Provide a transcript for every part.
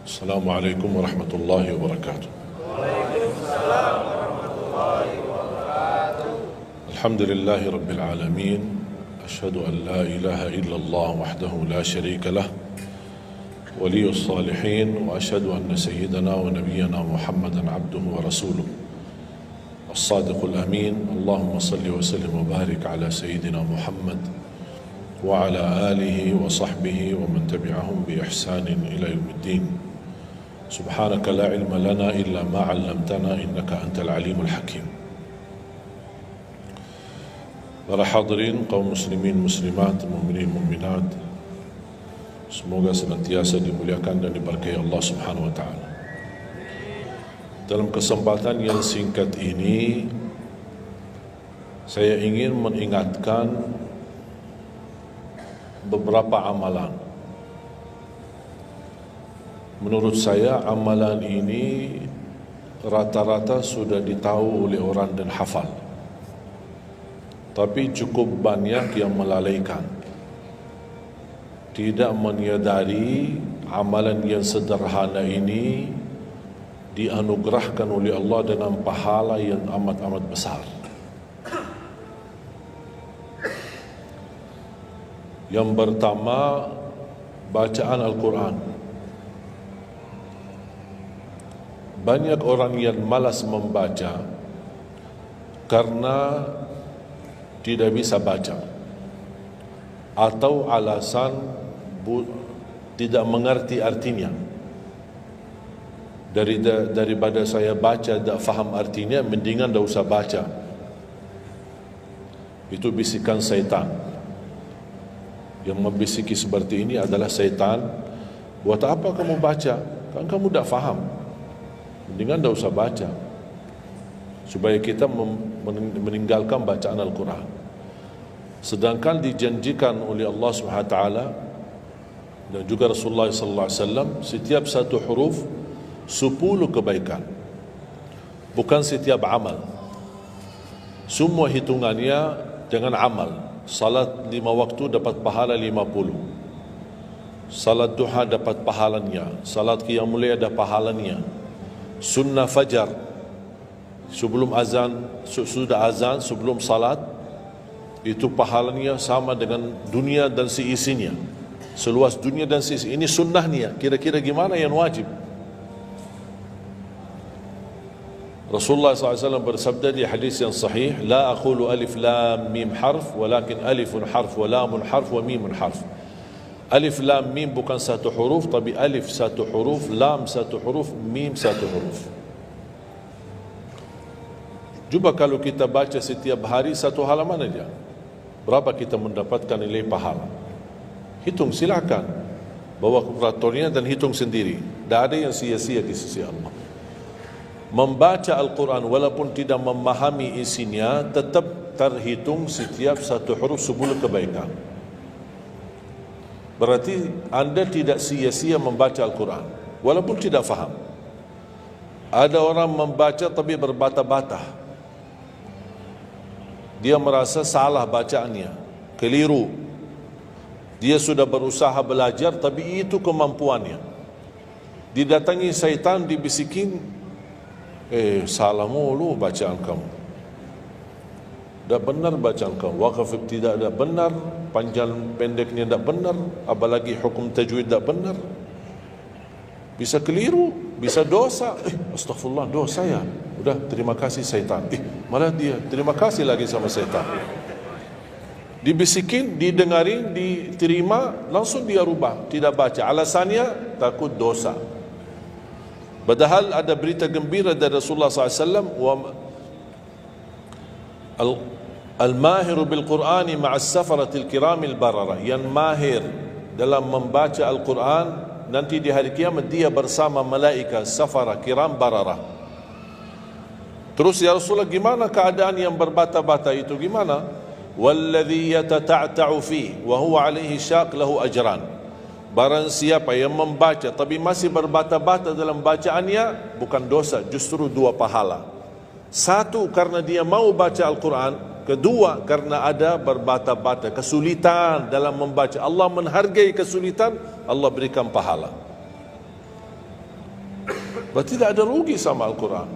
Assalamualaikum warahmatullahi wabarakatuh. Waalaikumsalam warahmatullahi wabarakatuh. Alhamdulillahi rabbil alamin. Asyhadu an la ilaha illallah wahdahu la syarika lah, waliyus salihin, wa asyhadu anna sayyidana wa nabiyyana Muhammadan abduhu wa rasuluh as-sadiqul amin. Allahumma salli wa sallim wa barik ala sayyidina Muhammad wa ala alihi wa sahbihi wa man tabi'ahum bi ihsanin ila yaumiddin. Subhanaka la ilma lana illa ma 'allamtana innaka antal alimul hakim. Para hadirin, kaum muslimin muslimat, mukminin mukminat, semoga senantiasa dimuliakan dan diberkahi Allah Subhanahu wa taala. Dalam kesempatan yang singkat ini, saya ingin mengingatkan beberapa amalan. Menurut saya amalan ini rata-rata sudah ditahu oleh orang dan hafal, tapi cukup banyak yang melalaikan, tidak menyadari amalan yang sederhana ini dianugerahkan oleh Allah dengan pahala yang amat-amat besar. Yang pertama, bacaan Al-Quran. Banyak orang yang malas membaca karena tidak bisa baca, atau alasan tidak mengerti artinya. Daripada saya baca tak faham artinya, mendingan tak usah baca. Itu bisikan syaitan. Yang membisiki seperti ini adalah syaitan. Buat apa kamu baca? Kan kamu tak faham. Mendingan tak usah baca, supaya kita meninggalkan bacaan Al-Quran. Sedangkan dijanjikan oleh Allah SWT dan juga Rasulullah SAW, setiap satu huruf 10 kebaikan, bukan setiap amal. Semua hitungannya dengan amal. Salat 5 waktu dapat pahala 50, salat duha dapat pahalanya, salat qiyamul lail ada pahalanya, sunnah fajar sebelum azan, sudah azan sebelum salat, itu pahalanya sama dengan dunia dan seisinya, seluas dunia dan seisinya. Ini sunnahnya. Kira-kira gimana yang wajib? Rasulullah SAW bersabda di hadis yang sahih, la aqulu alif lam mim harf, walakin alifun harf wa lamun harf wa mimun harf. Alif lam mim bukan satu huruf, tapi alif satu huruf, lam satu huruf, mim satu huruf. Cuba kalau kita baca setiap hari satu halaman aja, berapa kita mendapatkan nilai pahala? Hitung silakan, bawa kalkulatornya dan hitung sendiri. Tak ada yang sia-sia di sisi Allah. Membaca Al-Quran walaupun tidak memahami isinya, tetap terhitung setiap satu huruf 10 kebaikan. Berarti anda tidak sia-sia membaca Al-Quran walaupun tidak faham. Ada orang membaca tapi berbata-bata, dia merasa salah bacaannya, keliru. Dia sudah berusaha belajar tapi itu kemampuannya. Didatangi syaitan, dibisikin, salah mulu bacaan kamu, tak benar bacaan kamu, wakaf tidak ada benar, panjang pendeknya tak benar, apalagi hukum tajwid tak benar. Bisa keliru, bisa dosa. Astagfirullah, dosa ya. Udah, terima kasih syaitan. Malah dia terima kasih lagi sama syaitan. Dibisikin, didengarin, diterima, langsung dia rubah, tidak baca. Alasannya takut dosa. Padahal ada berita gembira dari Rasulullah SAW, al-mahiru bil-Qur'ani ma'as safaratil kiramil barara. Yang mahir dalam membaca Al-Quran, nanti di hari kiamat dia bersama malaikat safara kiram barara. Terus ya Rasulullah, gimana keadaan yang berbata-bata itu? Gimana? Walladhi yatata'ta'u fi wa huwa alaihi syaq lahu ajran. Barang siapa yang membaca tapi masih berbata-bata dalam bacaannya, bukan dosa, justru 2 pahala. 1, karena dia mau baca Al-Quran. 2, karena ada berbata-bata, kesulitan dalam membaca. Allah menghargai kesulitan, Allah berikan pahala. Berarti tidak ada rugi sama Al-Quran.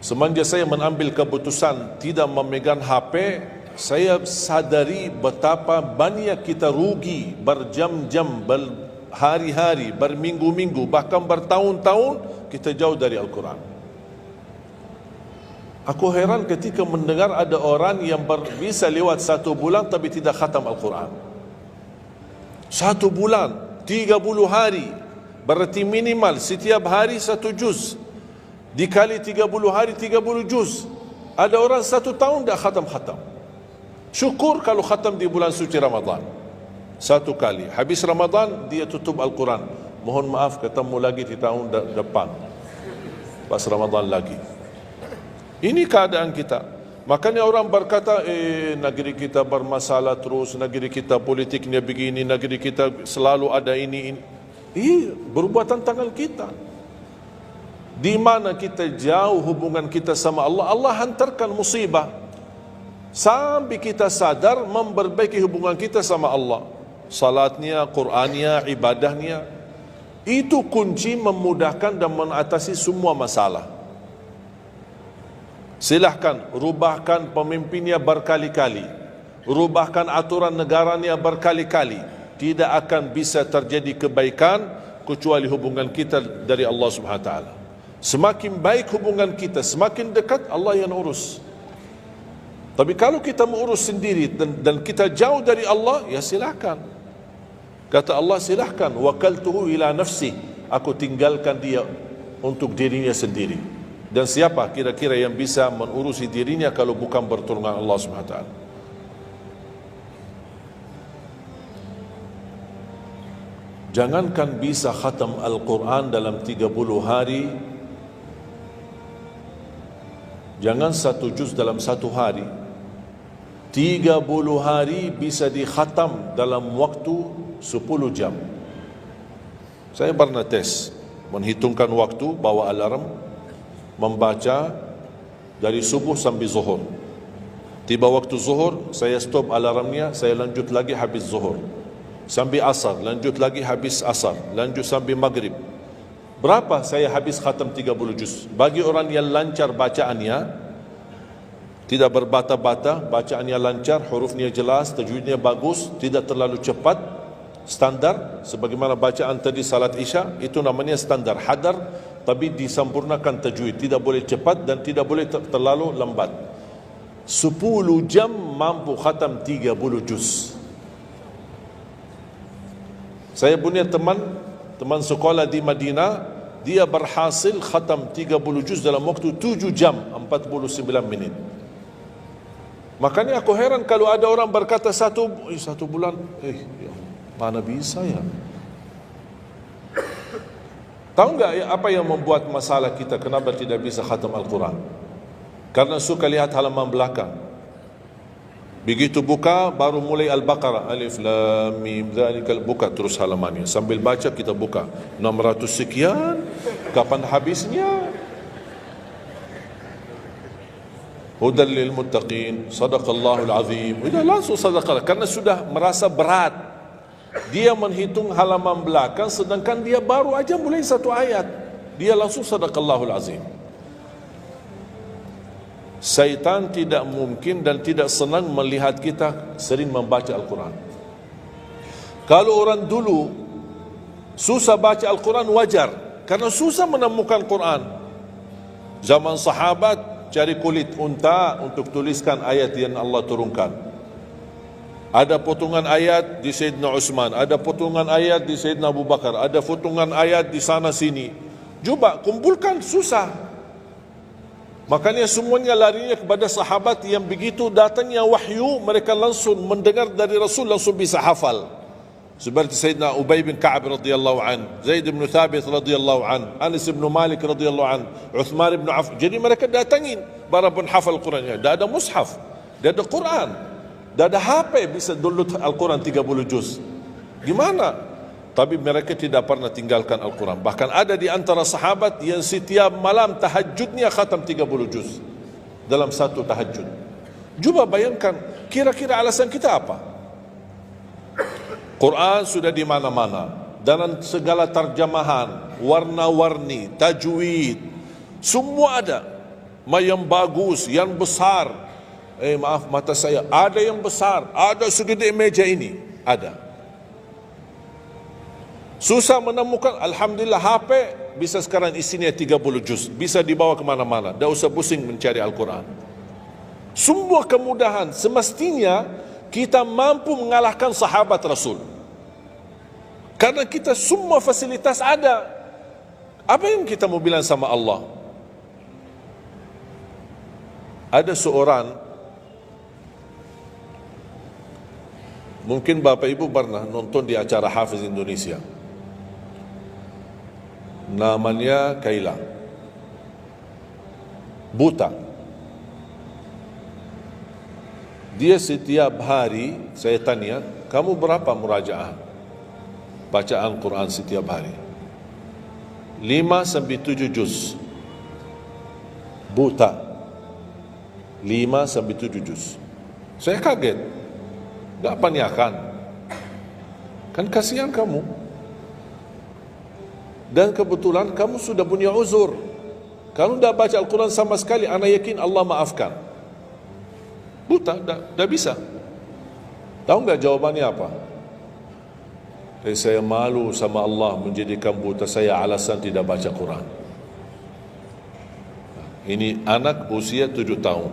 Semenjak saya mengambil keputusan tidak memegang HP, saya sadari betapa banyak kita rugi berjam-jam, berhari-hari, berminggu-minggu, bahkan bertahun-tahun kita jauh dari Al-Quran. Aku heran ketika mendengar ada orang yang bisa lewat 1 bulan tapi tidak khatam Al-Quran. 1 bulan, 30 hari, berarti minimal setiap hari 1 juz, dikali 30 hari 30 juz. Ada orang 1 tahun tak khatam-khatam. Syukur kalau khatam di bulan suci Ramadan 1 kali, habis Ramadan dia tutup Al-Quran. Mohon maaf, ketemu lagi di tahun depan pas Ramadan lagi. Ini keadaan kita. Makanya orang berkata, negeri kita bermasalah terus, negeri kita politiknya begini, negeri kita selalu ada ini. Perbuatan tangan kita. Di mana kita jauh hubungan kita sama Allah, Allah hantarkan musibah sampai kita sadar memperbaiki hubungan kita sama Allah. Salatnya, Qur'annya, ibadahnya, itu kunci memudahkan dan mengatasi semua masalah. Silahkan rubahkan pemimpinnya berkali-kali, rubahkan aturan negaranya berkali-kali, tidak akan bisa terjadi kebaikan kecuali hubungan kita dari Allah Subhanahu Wa Taala. Semakin baik hubungan kita, semakin dekat Allah yang urus. Tapi kalau kita mengurus sendiri dan kita jauh dari Allah, ya silakan. Kata Allah, silahkan. Wakaltuhu ila nafsi, aku tinggalkan dia untuk dirinya sendiri. Dan siapa kira-kira yang bisa mengurusi dirinya kalau bukan pertolongan Allah SWT? Jangankan bisa khatam Al-Quran dalam 30 hari, jangan 1 juz dalam 1 hari, 30 hari bisa dikhatam dalam waktu 10 jam. Saya pernah tes, menghitungkan waktu, bawa alarm, membaca dari subuh sampai zuhur. Tiba waktu zuhur, saya stop alarmnya, saya lanjut lagi habis zuhur. Sampai asar, lanjut lagi habis asar, lanjut sampai maghrib. Berapa saya habis khatam 30 juz? Bagi orang yang lancar bacaannya, tidak berbata-bata, bacaannya lancar, hurufnya jelas, tajwidnya bagus, tidak terlalu cepat, standar, sebagaimana bacaan tadi salat Isya, itu namanya standar, hadar, tapi disempurnakan tajwid, tidak boleh cepat dan tidak boleh terlalu lambat. 10 jam mampu khatam 30 juz. Saya punya teman sekolah di Madinah, dia berhasil khatam 30 juz dalam waktu 7 jam 49 menit. Makanya aku heran kalau ada orang berkata 1 bulan, mana bisa ya? Tahu enggak apa yang membuat masalah kita kenapa tidak bisa khatam Al-Quran? Karena suka lihat halaman belakang. Begitu buka baru mulai Al-Baqarah, Alif Lam Mim Dzalikal, buka terus halamannya. Sambil baca kita buka 600 sekian, kapan habisnya? Hudal lil muttaqin, sadaqallahul azim. Sudah langsung sadaqah karena sudah merasa berat. Dia menghitung halaman belakang sedangkan dia baru aja mulai 1 ayat. Dia langsung sadaqallahul azim. Syaitan tidak mungkin dan tidak senang melihat kita sering membaca Al-Quran. Kalau orang dulu susah baca Al-Quran wajar, karena susah menemukan Quran. Zaman sahabat cari kulit unta untuk tuliskan ayat yang Allah turunkan. Ada potongan ayat di Sayyidina Utsman, ada potongan ayat di Sayyidina Abu Bakar, ada potongan ayat di sana sini. Coba kumpulkan, susah. Makanya semuanya larinya kepada sahabat yang begitu datangnya wahyu, mereka langsung mendengar dari Rasul, langsung bisa hafal. Seperti Sayyidina Ubay bin Ka'ab radhiyallahu an, Zaid bin Thabit radhiyallahu an, Anas bin Malik radhiyallahu an, Uthman bin Affan. Jadi mereka datangin para penghafal Qurannya. Dah ada mushaf, dah ada Quran, dah ada HP bisa download Al-Quran 30 juz. Gimana? Tapi mereka tidak pernah tinggalkan Al-Quran. Bahkan ada di antara sahabat yang setiap malam tahajudnya khatam 30 juz dalam 1 tahajud. Coba bayangkan, kira-kira alasan kita apa? Quran sudah di mana-mana, dan segala terjemahan, warna-warni, tajwid, semua ada. Yang bagus, yang besar. Maaf, mata saya ada yang besar, ada segede meja ini, ada. Susah menemukan, alhamdulillah HP bisa sekarang isinya 30 juz, bisa dibawa kemana-mana, tak usah pusing mencari Al-Quran. Semua kemudahan, semestinya kita mampu mengalahkan sahabat Rasul. Karena kita semua fasilitas ada. Apa yang kita mau bilang sama Allah? Ada seorang, mungkin Bapak Ibu pernah nonton di acara Hafiz Indonesia, namanya Kaila, buta. Dia setiap hari, saya tanya, kamu berapa murajaah bacaan Quran setiap hari? 5-7 juz. Buta, 5-7 juz. Saya kaget, gak panyakan, kan kasihan kamu. Dan kebetulan kamu sudah punya uzur. Kalau tidak baca Al-Quran sama sekali, ana yakin Allah maafkan. Buta, dah bisa. Tahu nggak jawabannya apa? Saya malu sama Allah menjadikan buta saya alasan tidak baca Quran. Ini anak usia 7 tahun.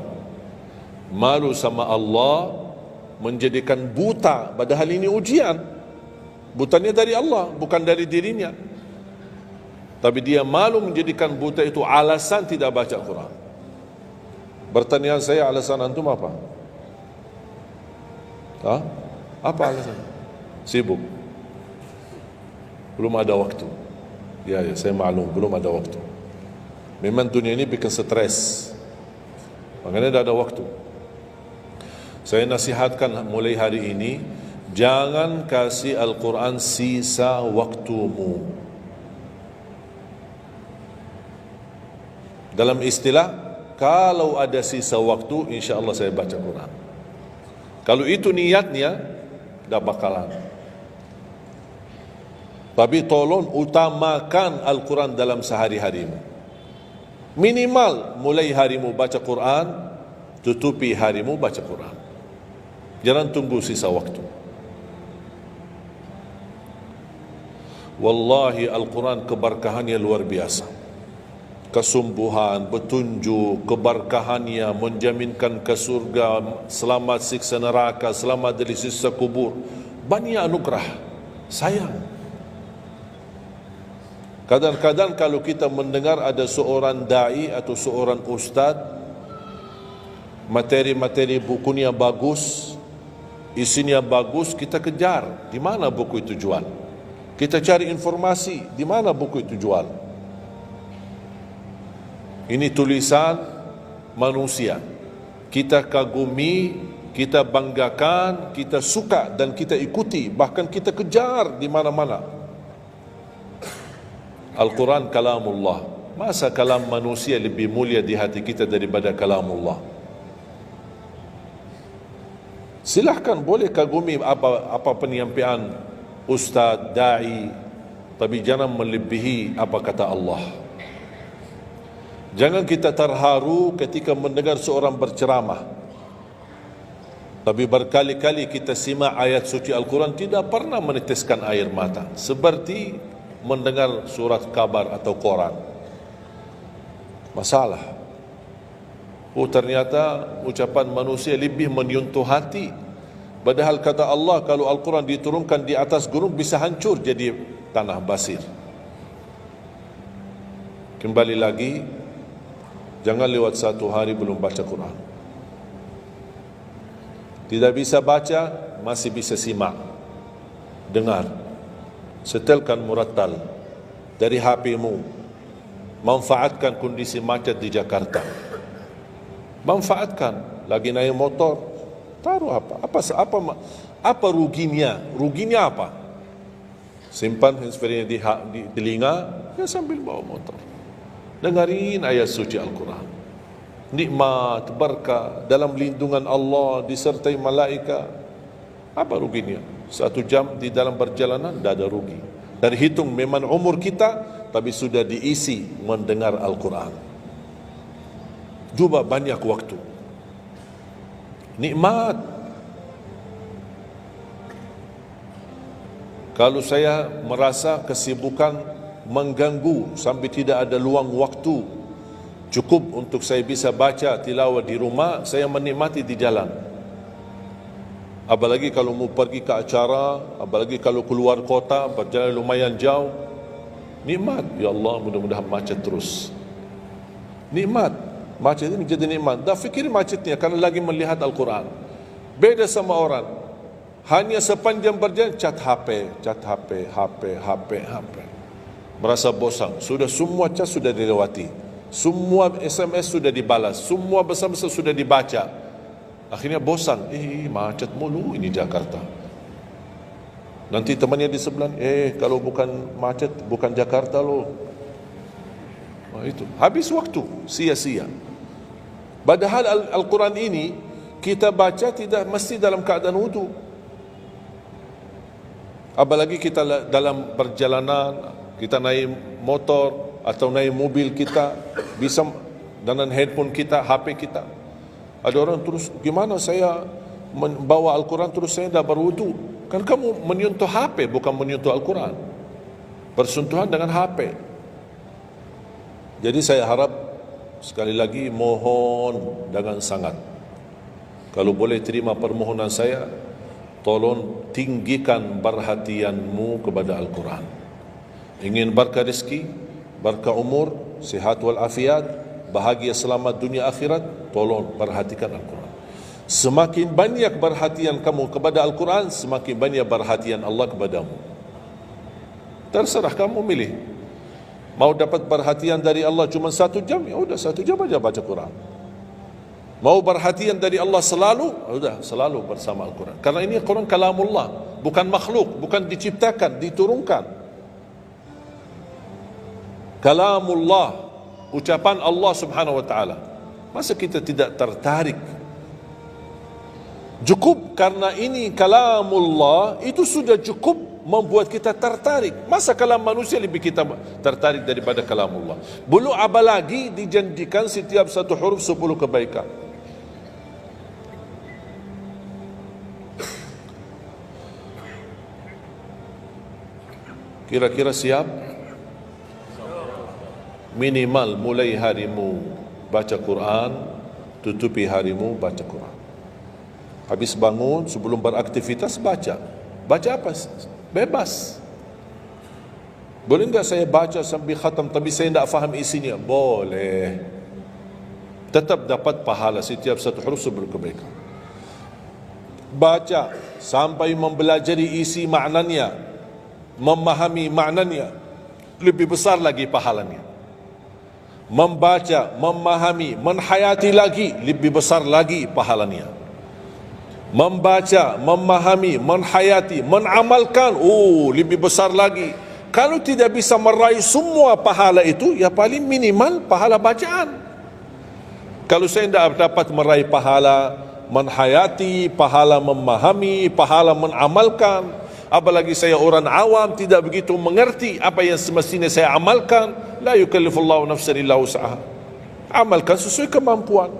Malu sama Allah menjadikan buta, padahal ini ujian. Butanya dari Allah, bukan dari dirinya. Tapi dia malu menjadikan buta itu alasan tidak baca Quran. Pertanyaan saya, alasan antum apa? Apa alasan? Sibuk. Belum ada waktu. Ya, saya maklum, belum ada waktu. Memang dunia ini bikin stres. Makanya tidak ada waktu. Saya nasihatkan mulai hari ini, jangan kasih Al-Quran sisa waktumu. Dalam istilah, kalau ada sisa waktu, insya Allah saya baca Quran. Kalau itu niatnya, tidak bakalan. Tapi tolong utamakan Al-Quran dalam sehari-harimu. Minimal mulai harimu baca Quran, tutupi harimu baca Quran. Jangan tunggu sisa waktu. Wallahi Al-Quran keberkahannya luar biasa. Kesumbuhan, petunjuk, keberkahannya menjaminkan ke surga, selamat siksa neraka, selamat dari siksa kubur. Banyak anugerah. Sayang. Kadang-kadang kalau kita mendengar ada seorang da'i atau seorang ustaz, materi-materi bukunya bagus, isinya bagus, kita kejar. Di mana buku itu jual? Kita cari informasi, di mana buku itu jual? Ini tulisan manusia. Kita kagumi, kita banggakan, kita suka dan kita ikuti, bahkan kita kejar di mana-mana. Al-Quran kalamullah. Masa kalam manusia lebih mulia di hati kita daripada kalamullah? Silahkan boleh kagumi apa penyampaian ustaz, da'i, tapi jangan melebihi apa kata Allah. Jangan kita terharu ketika mendengar seorang berceramah, tapi berkali-kali kita simak ayat suci Al-Quran tidak pernah meneteskan air mata, seperti mendengar surat kabar atau koran. Masalah. Ternyata ucapan manusia lebih menyentuh hati. Padahal kata Allah, kalau Al-Quran diturunkan di atas gunung bisa hancur jadi tanah basir. Kembali lagi, jangan lewat satu hari belum baca Quran. Tidak bisa baca, masih bisa simak, dengar. Setelkan murattal dari HP-mu. Manfaatkan kondisi macet di Jakarta. Manfaatkan. Lagi naik motor, taruh apa ruginya? Ruginya apa? Simpan handsfree di telinga, ya sambil bawa motor. Dengarin ayat suci Al-Quran. Nikmat, berkah, dalam lindungan Allah, disertai malaikat. Apa ruginya? 1 jam di dalam perjalanan, tidak ada rugi. Dan hitung memang umur kita, tapi sudah diisi mendengar Al-Quran. Juga banyak waktu. Nikmat. Kalau saya merasa kesibukan mengganggu sampai tidak ada luang waktu cukup untuk saya bisa baca tilawah di rumah, saya menikmati di jalan. Apalagi kalau mau pergi ke acara, apalagi kalau keluar kota, berjalan lumayan jauh, nikmat. Ya Allah, mudah-mudahan macet terus. Nikmat. Macet ini menjadi nikmat. Dah fikir macetnya karena lagi melihat Al-Quran. Beda sama orang, hanya sepanjang berjalan chat HP, HP. Merasa bosan. Sudah semua chat sudah dilewati, semua SMS sudah dibalas, semua pesan-pesan sudah dibaca. Akhirnya bosan. Macet mulu ini Jakarta. Nanti temannya di sebelah, kalau bukan macet, bukan Jakarta loh. Itu habis waktu, sia-sia. Padahal Al-Quran ini kita baca tidak mesti dalam keadaan wudu. Apalagi kita dalam perjalanan, kita naik motor atau naik mobil, kita bisa dengan handphone kita, HP kita. Ada orang terus, gimana saya membawa Al-Quran terus saya tidak berwudu? Kan kamu menyentuh HP, bukan menyentuh Al-Quran. Bersentuhan dengan HP. Jadi saya harap, sekali lagi mohon dengan sangat, kalau boleh terima permohonan saya, tolong tinggikan perhatianmu kepada Al-Quran. Ingin berkah rezeki, berkah umur, sihat wal afiat, bahagia selamat dunia akhirat, tolong perhatikan Al-Quran. Semakin banyak perhatian kamu kepada Al-Quran, semakin banyak perhatian Allah kepadamu. Terserah kamu milih. Mau dapat perhatian dari Allah cuma 1 jam, ya udah 1 jam aja baca Quran. Mau perhatian dari Allah selalu, sudah selalu bersama Al-Quran. Karena ini Quran kalamullah, bukan makhluk, bukan diciptakan, diturunkan. Kalamullah, ucapan Allah subhanahu wa ta'ala. Masa kita tidak tertarik? Cukup karena ini kalamullah, itu sudah cukup membuat kita tertarik. Masa kalam manusia lebih kita tertarik daripada kalamullah? Belum apalagi dijanjikan setiap satu huruf 10 kebaikan. Kira-kira siap? Minimal mulai harimu baca Quran, tutupi harimu baca Quran. Habis bangun, sebelum beraktivitas baca. Baca apa? Bebas. Boleh enggak saya baca sambil khatam tapi saya tidak faham isinya? Boleh. Tetap dapat pahala setiap satu huruf 10 kebaikan. Baca sampai mempelajari isi maknanya, memahami maknanya, lebih besar lagi pahalanya. Membaca, memahami, menhayati lagi, lebih besar lagi pahalanya. Membaca, memahami, menhayati, menamalkan, lebih besar lagi. Kalau tidak bisa meraih semua pahala itu, ya paling minimal pahala bacaan. Kalau saya tidak dapat meraih pahala menhayati, pahala memahami, pahala menamalkan, apalagi saya orang awam tidak begitu mengerti apa yang semestinya saya amalkan, la yukallifullahu nafsan illa wus'aha. Amalkan sesuai kemampuan.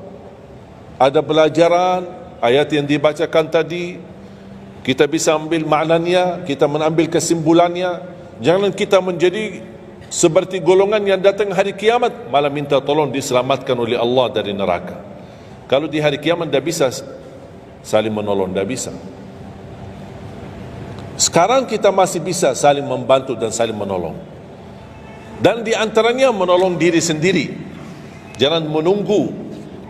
Ada pelajaran ayat yang dibacakan tadi, kita bisa ambil maknanya, kita mengambil kesimpulannya. Jangan kita menjadi seperti golongan yang datang hari kiamat malah minta tolong diselamatkan oleh Allah dari neraka. Kalau di hari kiamat tidak bisa saling menolong, tidak bisa. Sekarang kita masih bisa saling membantu dan saling menolong. Dan di antaranya menolong diri sendiri. Jangan menunggu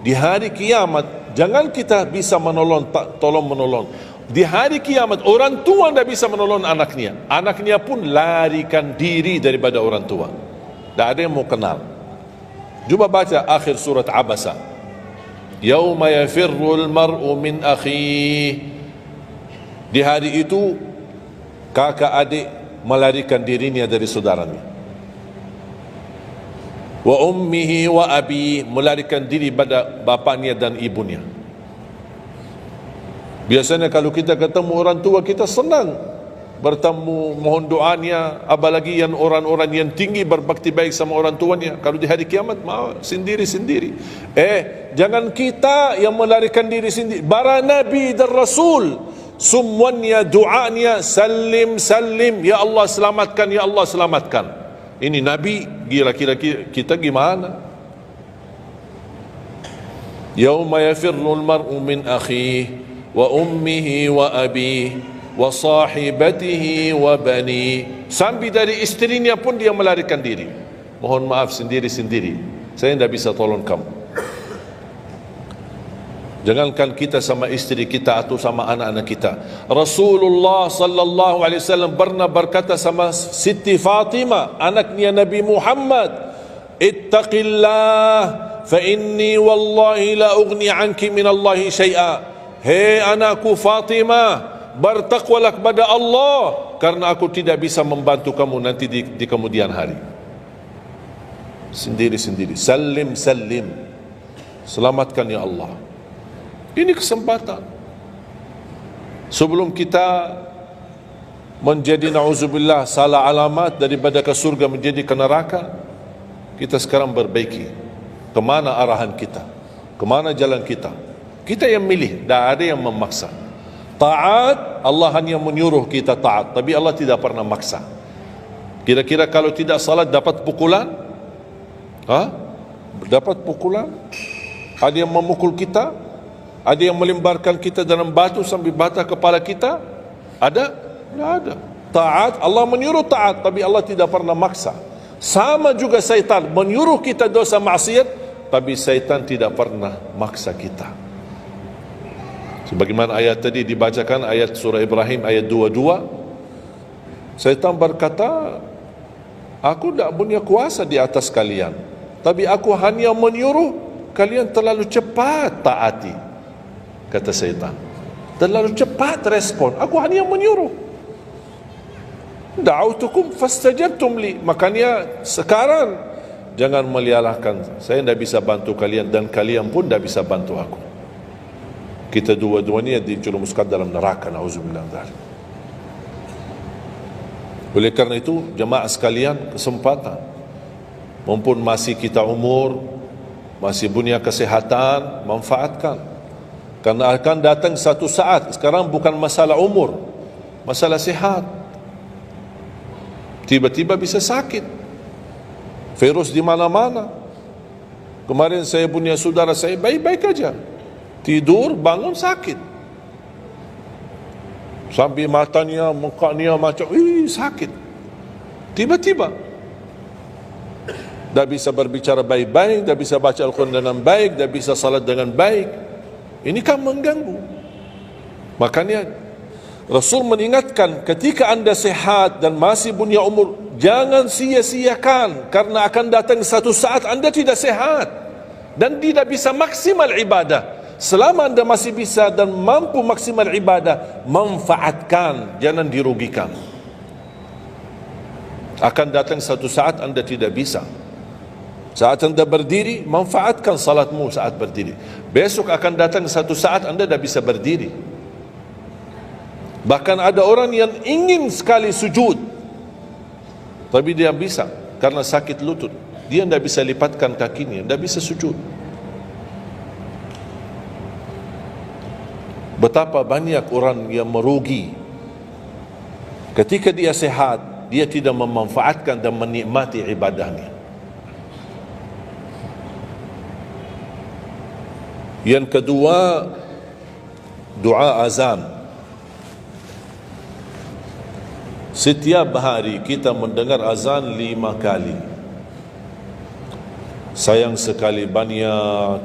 di hari kiamat. Jangan kita bisa menolong, tolong menolong. Di hari kiamat orang tua tidak bisa menolong anaknya. Anaknya pun larikan diri daripada orang tua. Tidak ada yang mau kenal. Cuba baca akhir surat Abasa. Yauma yafirrul mar'u min akhih. Di hari itu kakak adik melarikan dirinya dari saudaranya. Wa ummihi wa abi, melarikan diri pada bapaknya dan ibunya. Biasanya kalau kita ketemu orang tua kita senang, bertemu, mohon doanya. Apalagi yang orang-orang yang tinggi berbakti baik sama orang tuanya, kalau di hari kiamat mau sendiri-sendiri. Jangan kita yang melarikan diri sendiri. Para Nabi dan Rasul semuanya doanya salim salim, ya Allah selamatkan, ya Allah selamatkan. Ini Nabi, kira-kira kita gimana? Yauma yafirrul mar'u min akhihi wa ummihi wa abihi wa sahibatihi wa bani. Sampai dari istrinya pun dia melarikan diri. Mohon maaf, sendiri-sendiri. Saya tidak bisa tolong kamu. Jangankan kita sama istri kita atau sama anak-anak kita. Rasulullah sallallahu alaihi wasallam pernah berkata sama Siti Fatimah, anaknya Nabi Muhammad, ittaqillah fa inni wallahi la ughni anki min Allahi syai'a. Hei anakku Fatimah, bertakwalah kepada Allah, karena aku tidak bisa membantu kamu nanti di kemudian hari. Sendiri-sendiri, salim salim, selamatkan ya Allah. Ini kesempatan. Sebelum kita menjadi na'udzubillah salah alamat daripada ke surga menjadi ke neraka, kita sekarang perbaiki kemana arahan kita, kemana jalan kita. Kita yang milih, tidak ada yang memaksa. Taat, Allah hanya menyuruh kita taat, tapi Allah tidak pernah maksa. Kira-kira kalau tidak salat dapat pukulan? Dapat pukulan? Ada yang memukul kita? Ada yang melemparkan kita dalam batu sampai bata kepala kita? Ada? Tidak ada. Taat, Allah menyuruh taat, tapi Allah tidak pernah maksa. Sama juga syaitan, menyuruh kita dosa maksiat, tapi syaitan tidak pernah maksa kita. Sebagaimana ayat tadi dibacakan, ayat surah Ibrahim ayat 22, syaitan berkata, aku tidak punya kuasa di atas kalian, tapi aku hanya menyuruh kalian terlalu cepat taati. Kata syaitan, terlalu cepat respon, aku hanya menyuruh. Da'autukum fastajabtum li. Makanya sekarang jangan menyalahkan, saya tidak bisa bantu kalian, dan kalian pun tidak bisa bantu aku. Kita dua-duanya dijerumuskan dalam neraka, na'udzubillah dzalik. Oleh karena itu, jemaah sekalian, kesempatan, mumpun masih kita umur, masih punya kesehatan, manfaatkan. Karena akan datang satu saat, sekarang bukan masalah umur, masalah sehat. Tiba-tiba bisa sakit, virus di mana-mana. Kemarin saya punya saudara saya baik-baik aja, tidur bangun sakit, sampai matanya, mukanya macam sakit. Tiba-tiba tak bisa berbicara baik-baik, tak bisa baca Al-Quran dengan baik, tak bisa salat dengan baik. Ini kan mengganggu. Makanya Rasul mengingatkan, ketika anda sehat dan masih punya umur, jangan sia-siakan, karena akan datang satu saat anda tidak sehat dan tidak bisa maksimal ibadah. Selama anda masih bisa dan mampu maksimal ibadah, manfaatkan, jangan dirugikan. Akan datang satu saat anda tidak bisa. Saat anda berdiri, manfaatkan salatmu saat berdiri. Besok akan datang satu saat anda tidak bisa berdiri. Bahkan ada orang yang ingin sekali sujud, tapi dia bisa karena sakit lutut, dia tidak bisa lipatkan kakinya, tidak bisa sujud. Betapa banyak orang yang merugi ketika dia sehat, dia tidak memanfaatkan dan menikmati ibadahnya. Yang kedua, doa azan. Setiap hari kita mendengar azan 5 kali. Sayang sekali banyak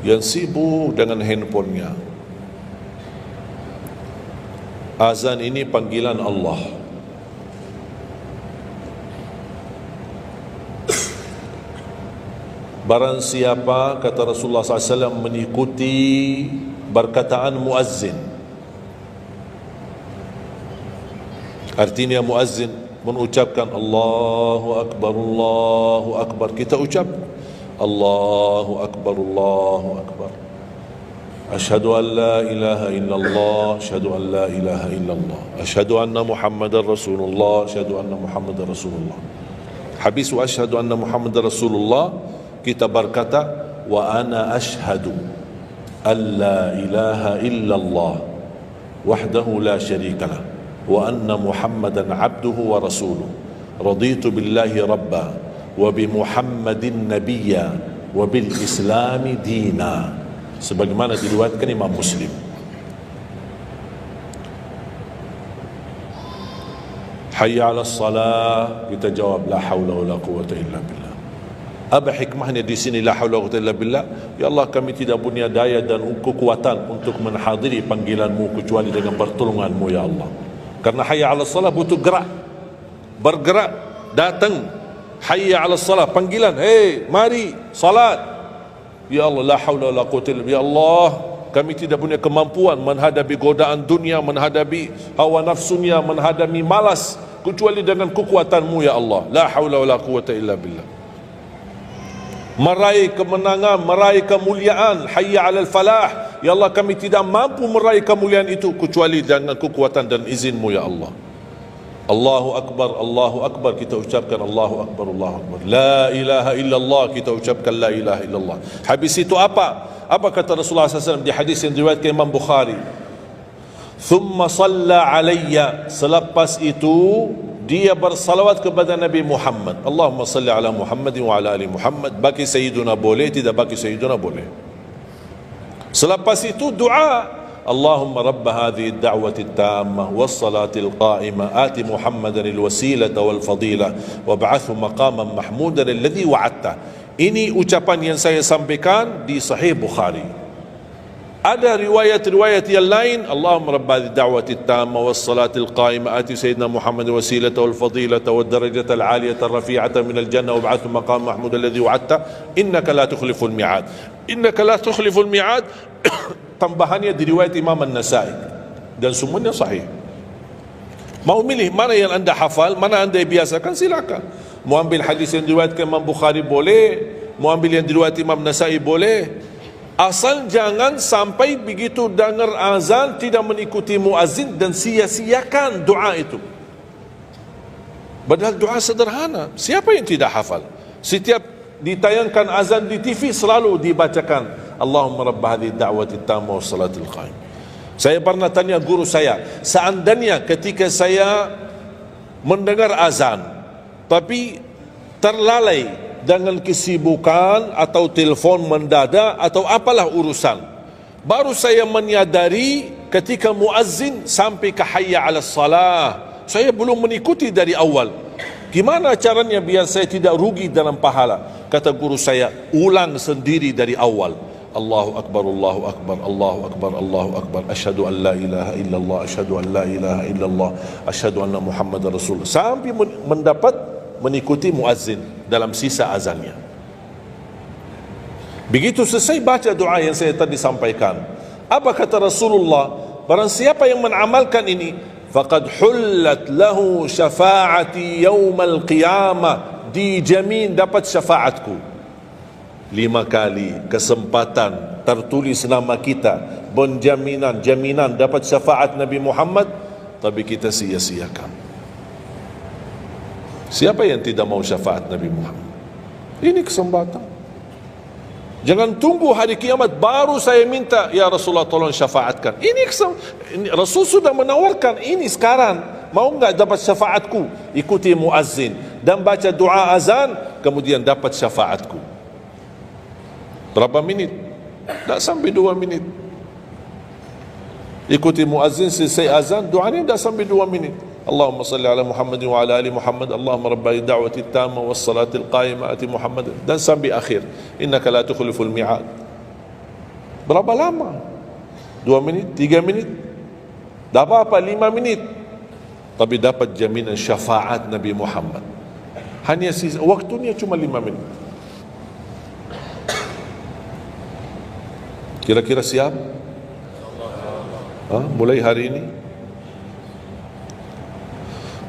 yang sibuk dengan handphonenya. Azan ini panggilan Allah. Barang siapa, kata Rasulullah SAW, mengikuti perkataan muazzin, artinya muazzin mengucapkan Allahu Akbar, Allahu Akbar, kita ucap Allahu Akbar, Allahu Akbar. أشهد أن لا إله إلا الله أشهد أن لا إله إلا الله أشهد أن محمد رسول الله أشهد أن محمد رسول الله. Habis wa asyhadu anna Muhammad Rasulullah, kita berkata wa ana asyhadu an la ilaha illallah wahdahu la syarika lah wa anna Muhammadan abduhu wa rasuluh raditu billahi rabba wa bi Muhammadin nabiyya wa bil islami dina, sebagaimana diriwayatkan Imam Muslim. Hayya 'alas salah, kita jawab la haula wala quwwata illa billah. Apa hikmahnya di sini la haula wala quwwata illa billah? Ya Allah, kami tidak punya daya dan kekuatan untuk menghadiri panggilan-Mu kecuali dengan pertolongan-Mu ya Allah. Karena hayya 'alas salah butuh gerak, bergerak, datang. Hayya 'alas salah, panggilan, hey mari salat. Ya Allah, la haula wala quwwata illa billah. Ya Allah, kami tidak punya kemampuan menghadapi godaan dunia, menghadapi hawa nafsunya, menghadapi malas, kecuali dengan kekuatan-Mu ya Allah. La haula wala quwwata illa billah. Meraih kemenangan, meraih kemuliaan, hayya 'alal falah. Ya Allah, kami tidak mampu meraih kemuliaan itu kecuali dengan kekuatan dan izin-Mu ya Allah. Allahu Akbar, Allahu Akbar, kita ucapkan Allahu Akbar, Allahu Akbar. La ilaha illallah, kita ucapkan la ilaha illallah. Habis itu apa? Apa kata Rasulullah SAW di hadis yang diriwayatkan Imam Bukhari? Thumma salla alayya, selepas itu dia bersalawat kepada Nabi Muhammad. Allahumma salli ala Muhammadin wa ala ali Muhammad. Bagi Sayyiduna boleh, tidak bagi Sayyiduna boleh. Selepas itu doa, Allahumma rabb hadhihi ad-da'wati at-tammah was-salati al-qa'imah ati Muhammadan al-wasilata wal-fadilah wab'athhu maqaman mahmudan alladhi wa'adta. Ini ucapan yang saya sampaikan di Sahih Bukhari. Ada riwayat-riwayat yang lain, Allahumma rabb hadhihi ad-da'wati at-tammah was-salati al-qa'imah ati sayyidina Muhammadan al-wasilata wal-fadilata wad-darajata al-'aliyata ar-rafi'ata min al-jannah wab'athhu maqaman mahmudan alladhi wa'adta innaka la tukhliful mi'ad. Innaka la tukhliful mi'ad. Tambahannya diriwayat Imam An-Nasai dan semuanya sahih. Mau milih mana yang anda hafal, mana anda biasakan, silakan. Mau ambil hadis yang diriwayatkan Imam Bukhari boleh, mau ambil yang diriwayat Imam Nasai boleh. Asal jangan sampai begitu dengar azan tidak mengikuti muazzin dan sia-siakan doa itu. Padahal doa sederhana. Siapa yang tidak hafal? Setiap ditayangkan azan di TV selalu dibacakan Allahumma rabb hadhihi ad-da'wati at-tammah was-salatil qa'imah. Saya pernah tanya guru saya, seandainya ketika saya mendengar azan tapi terlalai dengan kesibukan atau telefon mendadak atau apalah urusan, baru saya menyadari ketika muazzin sampai ke hayya 'alas salah, saya belum mengikuti dari awal. Gimana caranya biar saya tidak rugi dalam pahala? Kata guru saya, ulang sendiri dari awal. Allahu Akbar, Allahu Akbar, Allahu Akbar, Allahu Akbar. Asyhadu an la ilaha illallah, asyhadu an la ilaha illallah, asyhadu anna Muhammadar Rasulullah. Sampai mendapat mengikuti muazzin dalam sisa azannya. Begitu selesai baca doa yang saya tadi sampaikan, apa kata Rasulullah? Barang siapa yang mengamalkan ini, faqad hullat lahu syafa'ati yaumal qiyamah, dijamin dapat syafaatku. 5 kali kesempatan tertulis nama kita, jaminan dapat syafaat Nabi Muhammad, tapi kita sia-siakan. Siapa yang tidak mau syafaat Nabi Muhammad? Ini kesempatan. Jangan tunggu hari kiamat baru saya minta, ya Rasulullah tolong syafaatkan. Ini Rasul sudah menawarkan ini sekarang. Mau enggak dapat syafaatku? Ikuti muazzin dan baca doa azan, kemudian dapat syafaatku. Berapa minit? Tak sampai 2 minit. Ikuti muazzin, selesai azan, doanya tak sampai 2 minit. Allahumma salli ala Muhammadin wa ala ali Muhammad. Allahumma rabb da'wati tamma was salatil qa'imah ati Muhammad. Dan sampai akhir. Innaka la tukhliful mi'ad. Berapa lama? 2 minit? 3 minit? Tak apa-apa, 5 minit. Tapi dapat jaminan syafaat Nabi Muhammad. Hanya waktunya cuma 5 minit. Kira-kira siap? Mulai hari ini.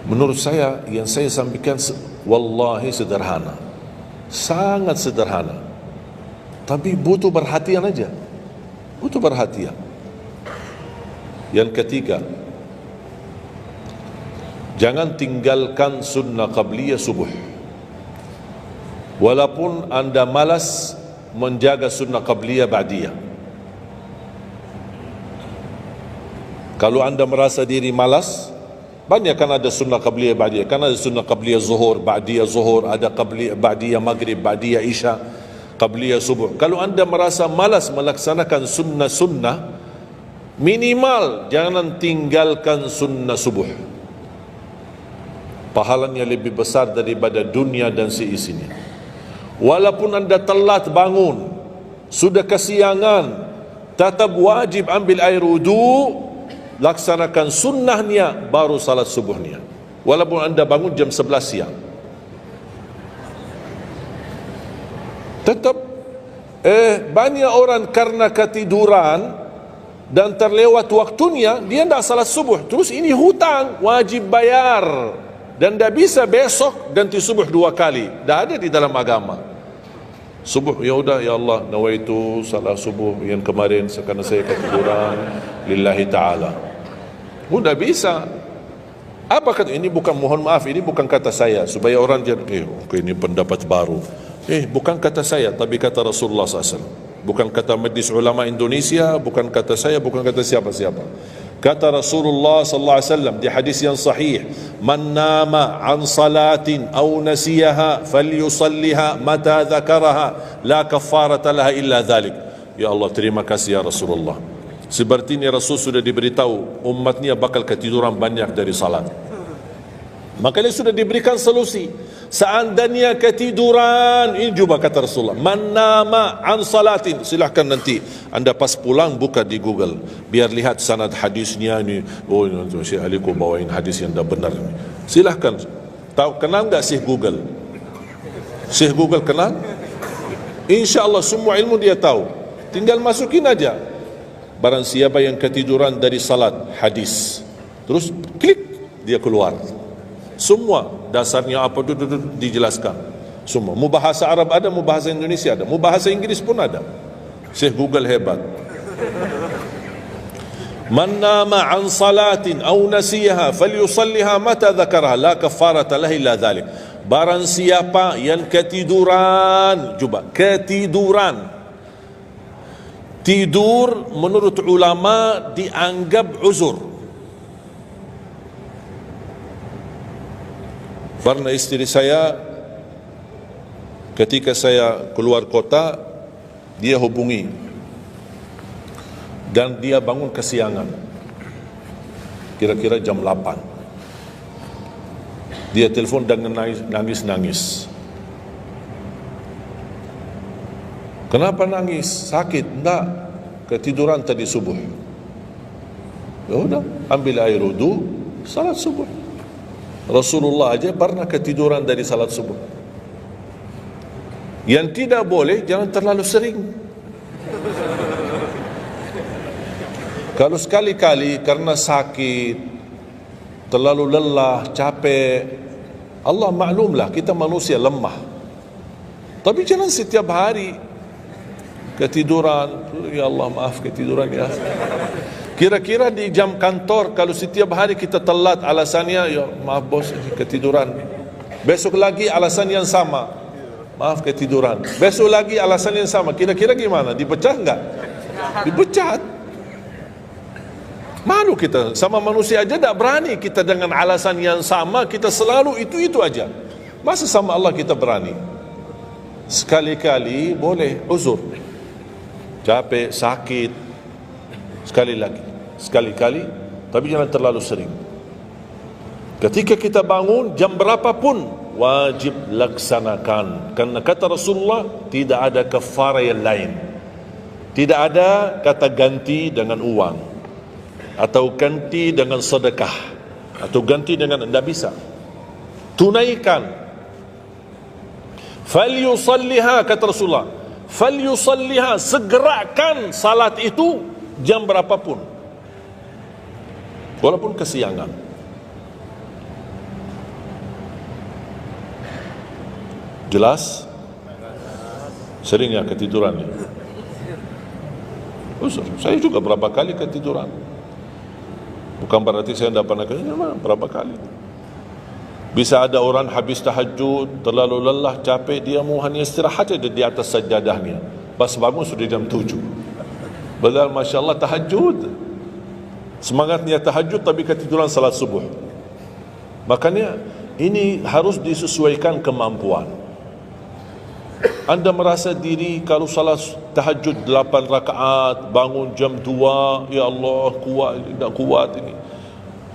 Menurut saya, yang saya sampaikan wallahi sederhana, sangat sederhana, tapi butuh perhatian aja. Butuh perhatian. Yang ketiga, jangan tinggalkan sunnah qabliyah subuh. Walaupun anda malas menjaga sunnah qabliyah ba'diyah. Kalau anda merasa diri malas, banyak kan ada sunnah qabliyah ba'diyah. Kan ada sunnah qabliyah zuhur, ba'diyah zuhur, ada qabliyah ba'diyah maghrib, ba'diyah isya, qabliyah subuh. Kalau anda merasa malas melaksanakan sunnah-sunnah, minimal jangan tinggalkan sunnah subuh. Pahalanya lebih besar daripada dunia dan seisinya. Walaupun anda telat bangun, sudah kesiangan, tetap wajib ambil air wudu, laksanakan sunnahnya, baru salat subuhnya. Walaupun anda bangun jam 11 siang, tetap banyak orang karena ketiduran dan terlewat waktunya, dia tidak salat subuh. Terus ini hutang, wajib bayar, dan tidak bisa besok ganti subuh 2 kali. Tidak ada di dalam agama. Subuh, ya udah, ya Allah, nawaitu salat subuh yang kemarin karena saya ketiduran lillahi ta'ala. Tidak bisa. Apa kata ini? Bukan, mohon maaf, ini bukan kata saya supaya orang jangan ini pendapat baru. Bukan kata saya, tapi kata Rasulullah SAW. Bukan kata Majlis Ulama Indonesia, bukan kata saya, bukan kata siapa-siapa. Kata Rasulullah sallallahu alaihi wasallam di hadis yang sahih, "Man nama an salatin aw nasiyaha falyusalliha mata dzakaraha la kaffarata laha illa dzalik." Ya Allah, terima kasih ya Rasulullah. Sepertinya Rasul sudah diberitahu umatnya bakal ketiduran banyak dari salat. Makanya sudah diberikan solusi. Seandainya ketiduran, ini juga kata Rasulullah, man nama an salatin, silahkan nanti anda pas pulang buka di Google, biar lihat sanad hadisnya ini. Oh, Syekh Ali kau bawain hadis yang dah benar ini. Silahkan. Tahu, kenal enggak Syekh Google? Syekh Google kenal? InsyaAllah semua ilmu dia tahu. Tinggal masukin aja. Barang siapa yang ketiduran dari salat, hadis, terus klik, dia keluar. Semua dasarnya apa dijelaskan. Semua. Mau bahasa Arab ada, mau bahasa Indonesia ada, mau bahasa Inggris pun ada. Syekh Google hebat. Man nama an salatin aw nasiyaha falyusalliha mata dzakaraha la kaffarata lahu illa dzalik. Barang siapa yang ketiduran, coba ketiduran. Tidur menurut ulama dianggap uzur. Karena istri saya ketika saya keluar kota, dia hubungi dan dia bangun kesiangan, kira-kira jam 8. Dia telefon dengan nangis-nangis. Kenapa nangis? Sakit? Enggak, ketiduran tadi subuh. Ya udah, ambil air wudu, salat subuh. Rasulullah aja pernah ketiduran dari salat subuh. Yang tidak boleh, jangan terlalu sering. Kalau sekali-kali karena sakit, terlalu lelah, capek, Allah maklumlah kita manusia lemah. Tapi jangan setiap hari ketiduran. Ya Allah, maaf ketiduran ya. Kira-kira di jam kantor, kalau setiap hari kita telat, alasannya, ya maaf bos, ketiduran. Besok lagi alasan yang sama, maaf ketiduran. Besok lagi alasan yang sama. Kira-kira gimana? Dipecat enggak? Dipecat. Malu kita, sama manusia aja tak berani kita dengan alasan yang sama, kita selalu itu aja. Masa sama Allah kita berani? Sekali-kali boleh uzur, capek, sakit, sekali-kali, tapi jangan terlalu sering. Ketika kita bangun jam berapapun wajib laksanakan, karena kata Rasulullah tidak ada kafarah yang lain. Tidak ada kata ganti dengan uang atau ganti dengan sedekah atau ganti dengan, tidak bisa. Tunaikan. Falyusalliha, kata Rasulullah, falyusalliha, segerakan salat itu jam berapapun, walaupun kesiangan. Jelas? Sering ya ketiduran ya? Uzur. Saya juga berapa kali ketiduran. Bukan berarti saya tidak pernah ketiduran, berapa kali. Bisa ada orang habis tahajud, terlalu lelah, capek, dia mau hanya istirahat saja di atas sajadahnya. Pas bangun sudah jam 7. Padahal Masya Allah tahajud. Semangatnya tahajud tapi ketiduran salat subuh. Makanya ini harus disesuaikan kemampuan. Anda merasa diri kalau salat tahajud 8 rakaat, bangun jam 2, ya Allah kuat, tidak kuat ini.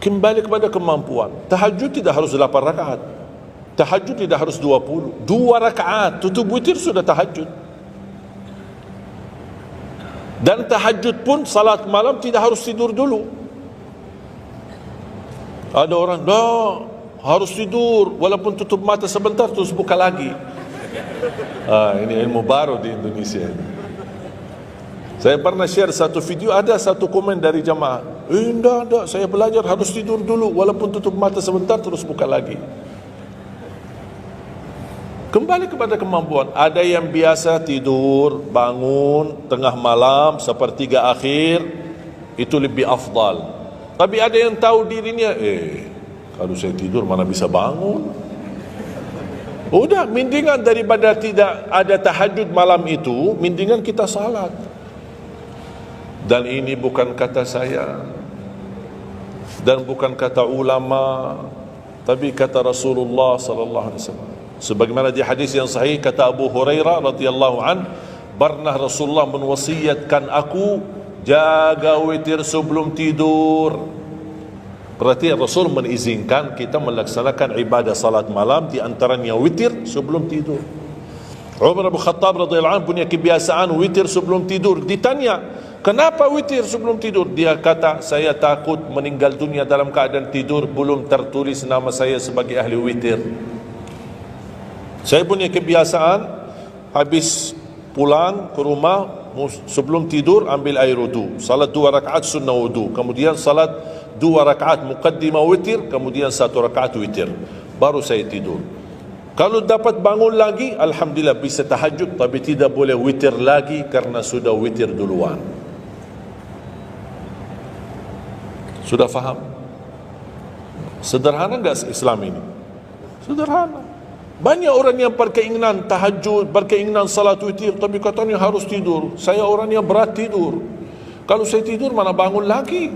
Kembali kepada kemampuan. Tahajud tidak harus 8 rakaat. Tahajud tidak harus 20. 2 rakaat, tutup witir sudah tahajud. Dan tahajud pun salat malam tidak harus tidur dulu. Ada orang, dah harus tidur walaupun tutup mata sebentar terus buka lagi. Ini ilmu baru di Indonesia ini. Saya pernah share satu video, ada satu komen dari jamaah, enggak, saya belajar harus tidur dulu walaupun tutup mata sebentar terus buka lagi. Kembali kepada kemampuan. Ada yang biasa tidur, bangun tengah malam, sepertiga akhir, itu lebih afdal. Tapi ada yang tahu dirinya, kalau saya tidur mana bisa bangun. Udah, mendingan daripada tidak ada tahajud malam itu, mendingan kita salat. Dan ini bukan kata saya, dan bukan kata ulama, tapi kata Rasulullah sallallahu alaihi wasallam. Sebagaimana di hadis yang sahih kata Abu Hurairah radhiyallahu an, pernah Rasulullah menwasiatkan aku jaga witir sebelum tidur. Berarti Rasul mengizinkan kita melaksanakan ibadah salat malam, di antaranya witir sebelum tidur. Umar bin Khattab radhiyallahu anhu punya kebiasaan witir sebelum tidur. Ditanya, kenapa witir sebelum tidur? Dia kata, saya takut meninggal dunia dalam keadaan tidur, belum tertulis nama saya sebagai ahli witir. Saya punya kebiasaan, habis pulang ke rumah, sebelum tidur ambil air wudu, salat 2 rakaat sunnah wudu, kemudian salat 2 rakaat muqaddimah witir, kemudian 1 rakaat witir, baru saya tidur. Kalau dapat bangun lagi, alhamdulillah bisa tahajud, tapi tidak boleh witir lagi karena sudah witir duluan. Sudah faham? Sederhana enggak Islam ini? Sederhana. Banyak orang yang berkeinginan tahajud, berkeinginan salat witir, tapi katanya harus tidur. Saya orang yang berat tidur. Kalau saya tidur mana bangun lagi?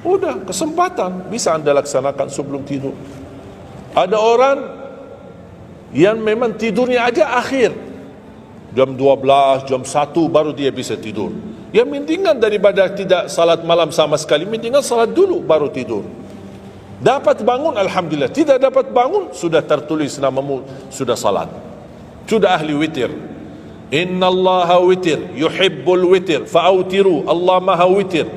Udah, kesempatan bisa anda laksanakan sebelum tidur. Ada orang yang memang tidurnya aja akhir, jam 12, jam 1 baru dia bisa tidur. Ya mendingan daripada tidak salat malam sama sekali, mendingan salat dulu baru tidur. Dapat bangun, alhamdulillah. Tidak dapat bangun, sudah tertulis namamu, sudah salat, sudah ahli witir. Inna Allaha witir, yuhibbul witir, fa'autiru. Allah maha witir,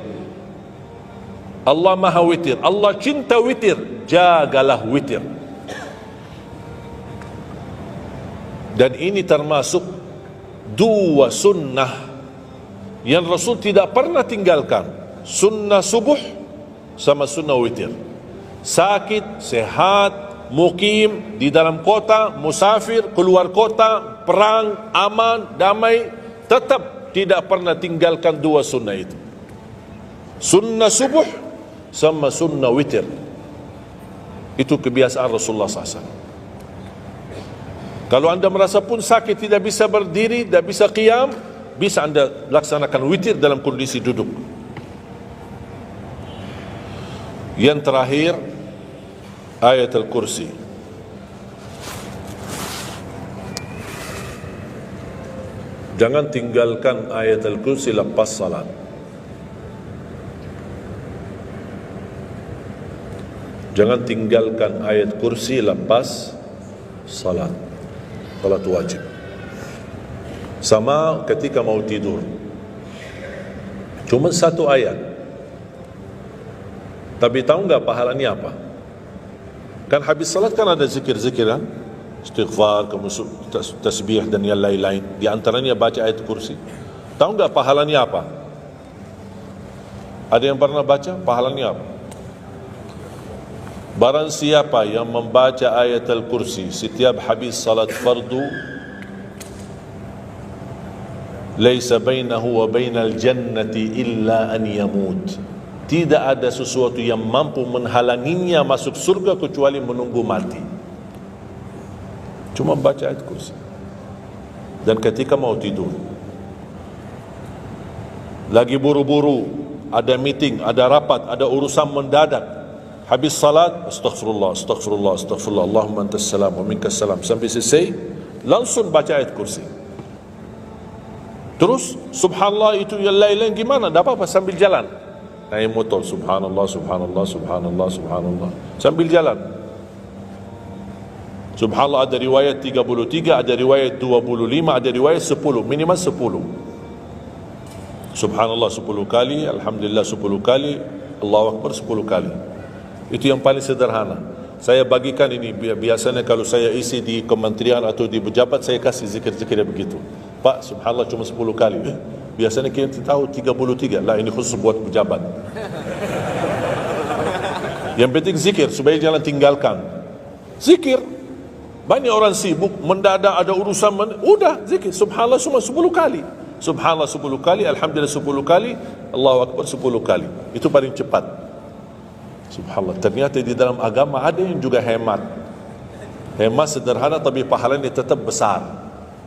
Allah maha witir, Allah cinta witir, jagalah witir. Dan ini termasuk 2 sunnah yang Rasul tidak pernah tinggalkan, sunnah subuh sama sunnah witir. Sakit, sehat, mukim, di dalam kota, musafir, keluar kota, perang, aman, damai, tetap tidak pernah tinggalkan 2 sunnah itu, sunnah subuh sama sunnah witir. Itu kebiasaan Rasulullah SAW. Kalau anda merasa pun sakit, tidak bisa berdiri, tidak bisa qiyam, bisa anda laksanakan witir dalam kondisi duduk. Yang terakhir, ayat al-kursi. Jangan tinggalkan ayat al-kursi lepas salat. Jangan tinggalkan ayat kursi lepas salat. Salat wajib. Sama ketika mau tidur, cuma 1 ayat, tapi tahu enggak pahalanya apa? Kan habis salat kan ada zikir-zikir kan? Istighfar, tasbih dan yang lain-lain. Di antaranya baca ayat kursi. Tahu enggak pahalanya apa? Ada yang pernah baca pahalanya apa? Barang siapa yang membaca ayat al-kursi setiap habis salat fardu, laisa bainahu wa bainal jannati illa an yamut. Tidak ada sesuatu yang mampu menghalanginya masuk surga kecuali menunggu mati. Cuma baca ayat kursi. Dan ketika mau tidur, lagi buru-buru, ada meeting, ada rapat, ada urusan mendadak, habis salat, astaghfirullah, astaghfirullah, astaghfirullah, Allahumma antas salam wa minkas salam, sampai selesai langsung baca ayat kursi. Terus subhanallah itu yang lain-lain gimana? Tak apa-apa, sambil jalan naik motor, subhanallah, subhanallah, subhanallah, subhanallah, sambil jalan. Subhanallah ada riwayat 33, ada riwayat 25, ada riwayat 10, minimal 10. Subhanallah 10 kali, Alhamdulillah 10 kali, Allahu Akbar 10 kali. Itu yang paling sederhana. Saya bagikan ini, biasanya kalau saya isi di kementerian atau di pejabat, saya kasih zikir-zikir begitu. Pak, subhanallah cuma 10 kali. Biasanya kita tahu 33. Lah, ini khusus buat pejabat. Yang penting zikir, supaya jangan tinggalkan. Zikir. Banyak orang sibuk, mendadak ada urusan, udah zikir. Subhanallah cuma 10 kali. Subhanallah 10 kali, Alhamdulillah 10 kali, Allahu Akbar 10 kali. Itu paling cepat. Subhanallah. Ternyata di dalam agama ada yang juga hemat. Hemat sederhana tapi pahalanya tetap besar.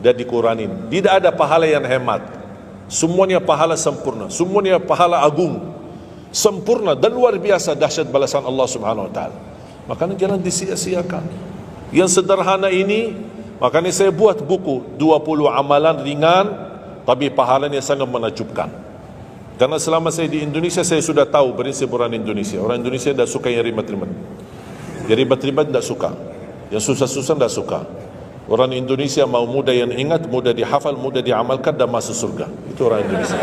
Dan dikuranin. Tidak ada pahala yang hemat. Semuanya pahala sempurna. Semuanya pahala agung. Sempurna dan luar biasa dahsyat balasan Allah Subhanahu Wa Taala. Makanya jangan disia-siakan. Yang sederhana ini, makanya saya buat buku 20 amalan ringan tapi pahalanya sangat menakjubkan. Karena selama saya di Indonesia, saya sudah tahu prinsip orang Indonesia. Orang Indonesia tidak suka yang ribet-ribet. Yang ribet-ribet tidak suka. Yang susah-susah tidak suka. Orang Indonesia mau mudah yang ingat, mudah dihafal, mudah diamalkan dan masuk surga. Itu orang Indonesia.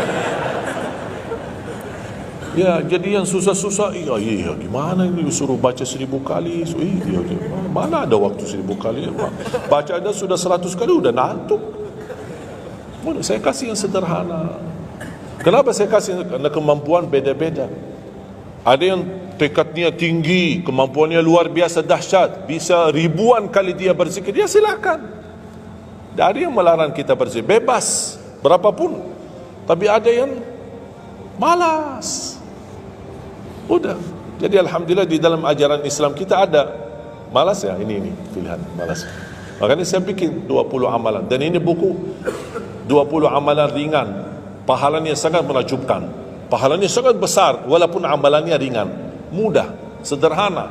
Ya, jadi yang susah-susah, iya, gimana ini suruh baca 1000 kali? Iya, mana ada waktu 1000 kali? Baca ada sudah 100 kali, udah ngantuk. Saya kasih yang sederhana. Kenapa saya kasih? Karena kemampuan beda-beda. Ada yang tekadnya tinggi, kemampuannya luar biasa dahsyat, bisa ribuan kali dia berzikir, ya silakan. Tidak ada yang melarang kita berzikir, bebas, berapapun. Tapi ada yang malas. Udah. Jadi alhamdulillah di dalam ajaran Islam kita ada malas ya, ini pilihan malas. Makanya saya bikin 20 amalan. Dan ini buku 20 amalan ringan. Pahalanya sangat menakjubkan. Pahalanya sangat besar walaupun amalannya ringan. Mudah, sederhana.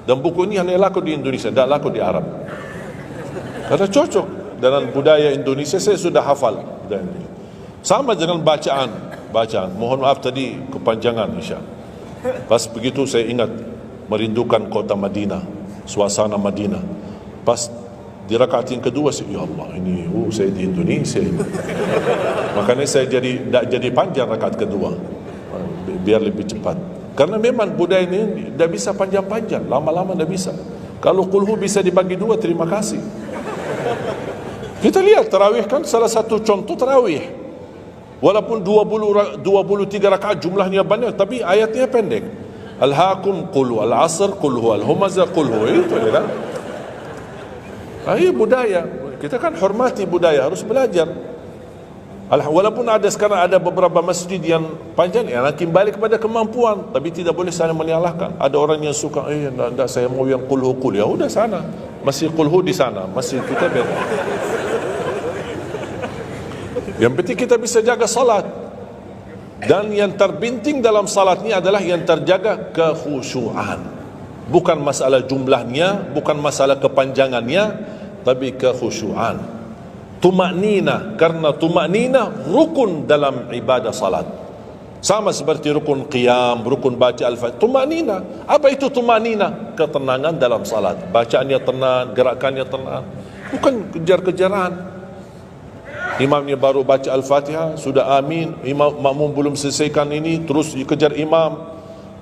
Dan buku ini hanya laku di Indonesia, tidak laku di Arab. Karena cocok dengan budaya Indonesia, saya sudah hafal. Sama dengan bacaan. Mohon maaf tadi kepanjangan insya. Pas begitu saya ingat merindukan kota Madinah, suasana Madinah. Pas di rakaat yang kedua, ya Allah, ini saya di Indonesia ini. Makanya saya tidak jadi panjang rakaat kedua, biar lebih cepat. Karena memang budaya ini tidak bisa panjang-panjang, lama-lama tidak bisa. Kalau kulhu bisa dibagi 2, terima kasih. Kita lihat tarawih kan salah satu contoh tarawih. Walaupun 23 rakaat jumlahnya banyak, tapi ayatnya pendek. Al-hakum qul al-asr qul huwal humazah qul huwa, itu ya kan. Ini budaya. Kita kan hormati budaya, harus belajar. Walaupun ada sekarang ada beberapa masjid yang panjang, ya kembali kepada kemampuan, tapi tidak boleh saling menyalahkan. Ada orang yang suka, enggak, saya mau yang qul hu qul, ya udah sana. Masih qul hu di sana, masih kita beda. Yang penting kita bisa jaga salat. Dan yang terbinting dalam salat ini adalah yang terjaga kekhusyuan. Bukan masalah jumlahnya, bukan masalah kepanjangannya, tapi kekhusyuan. Tumaknina, karena tumaknina rukun dalam ibadah salat. Sama seperti rukun qiyam, rukun baca al-fatihah. Tumaknina. Apa itu tumaknina? Ketenangan dalam salat. Bacaannya tenang, gerakannya tenang. Bukan kejar-kejaran. Imamnya baru baca Al-Fatihah, sudah amin, imam makmum belum selesaikan ini, terus dikejar imam.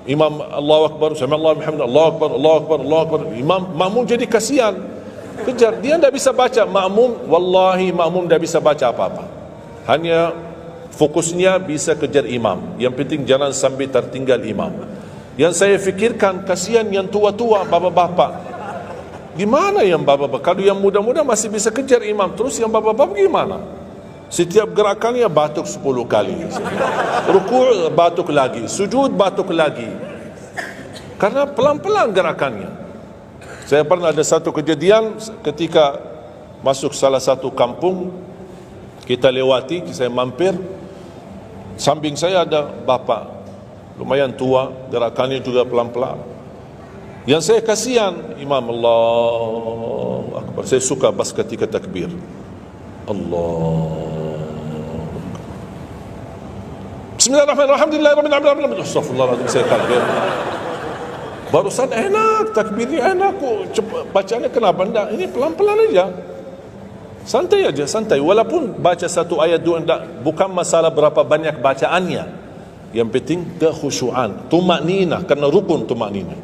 Imam Allahu Akbar, sami Allahu bihamdihi, Allahu Akbar, Allahu Akbar, Allahu Akbar. Imam makmum jadi kasihan. Kejar, dia tidak bisa baca. Makmum, wallahi makmum tidak bisa baca apa-apa. Hanya fokusnya bisa kejar imam. Yang penting jangan sampai tertinggal imam. Yang saya fikirkan, kasihan yang tua-tua, bapak-bapak. Gimana yang bapak-bapak? Kalau yang muda-muda masih bisa kejar imam, terus yang bapak-bapak gimana? Setiap gerakannya batuk 10 kali. Rukuk batuk lagi, sujud batuk lagi. Karena pelan-pelan gerakannya. Saya pernah ada satu kejadian ketika masuk salah satu kampung, kita lewati, saya mampir, samping saya ada bapa lumayan tua, gerakannya juga pelan-pelan. Yang saya kasihan, Imam Allahu Akbar. Saya suka pas ketika takbir, Allah, Bismillahirrahmanirrahim, Alhamdulillahirrahmanirrahim, Astagfirullahaladzim, saya takbir. Barusan enak, takbirnya enak kok, bacanya kenapa enggak? Ini pelan-pelan aja, santai aja, santai. Walaupun baca satu ayat dua enggak, bukan masalah berapa banyak bacaannya. Yang penting kekhusyuan, tumakninah, karena rukun tumakninah.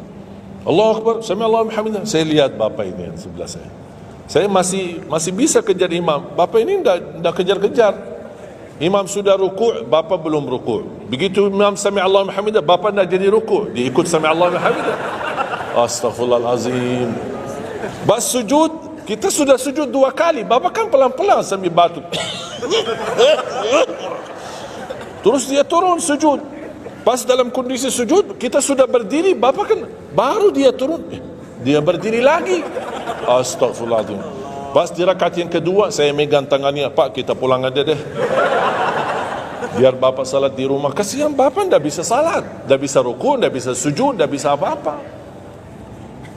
Allahu Akbar, sami'allahu liman hamidah. Saya lihat bapa ini yang sebelah saya. Saya masih bisa kejar imam. Bapa ini enggak kejar-kejar. Imam sudah rukuk, bapa belum rukuk. Begitu imam sami'allahu liman hamidah, bapa enggak jadi rukuk, dia ikut sami'allahu liman hamidah. Astaghfirullahalazim. Bas sujud, kita sudah sujud 2 kali, bapa kan pelan-pelan sambil batuk. Terus dia turun sujud. Pas dalam kondisi sujud, kita sudah berdiri, bapa kan baru dia turun, dia berdiri lagi. Astaghfirullahaladzim. Pas di rakaat yang kedua, saya megang tangannya, Pak, kita pulang aja deh, biar bapak salat di rumah. Kasihan bapak tidak bisa salat, tidak bisa rukun, tidak bisa sujud, tidak bisa apa-apa.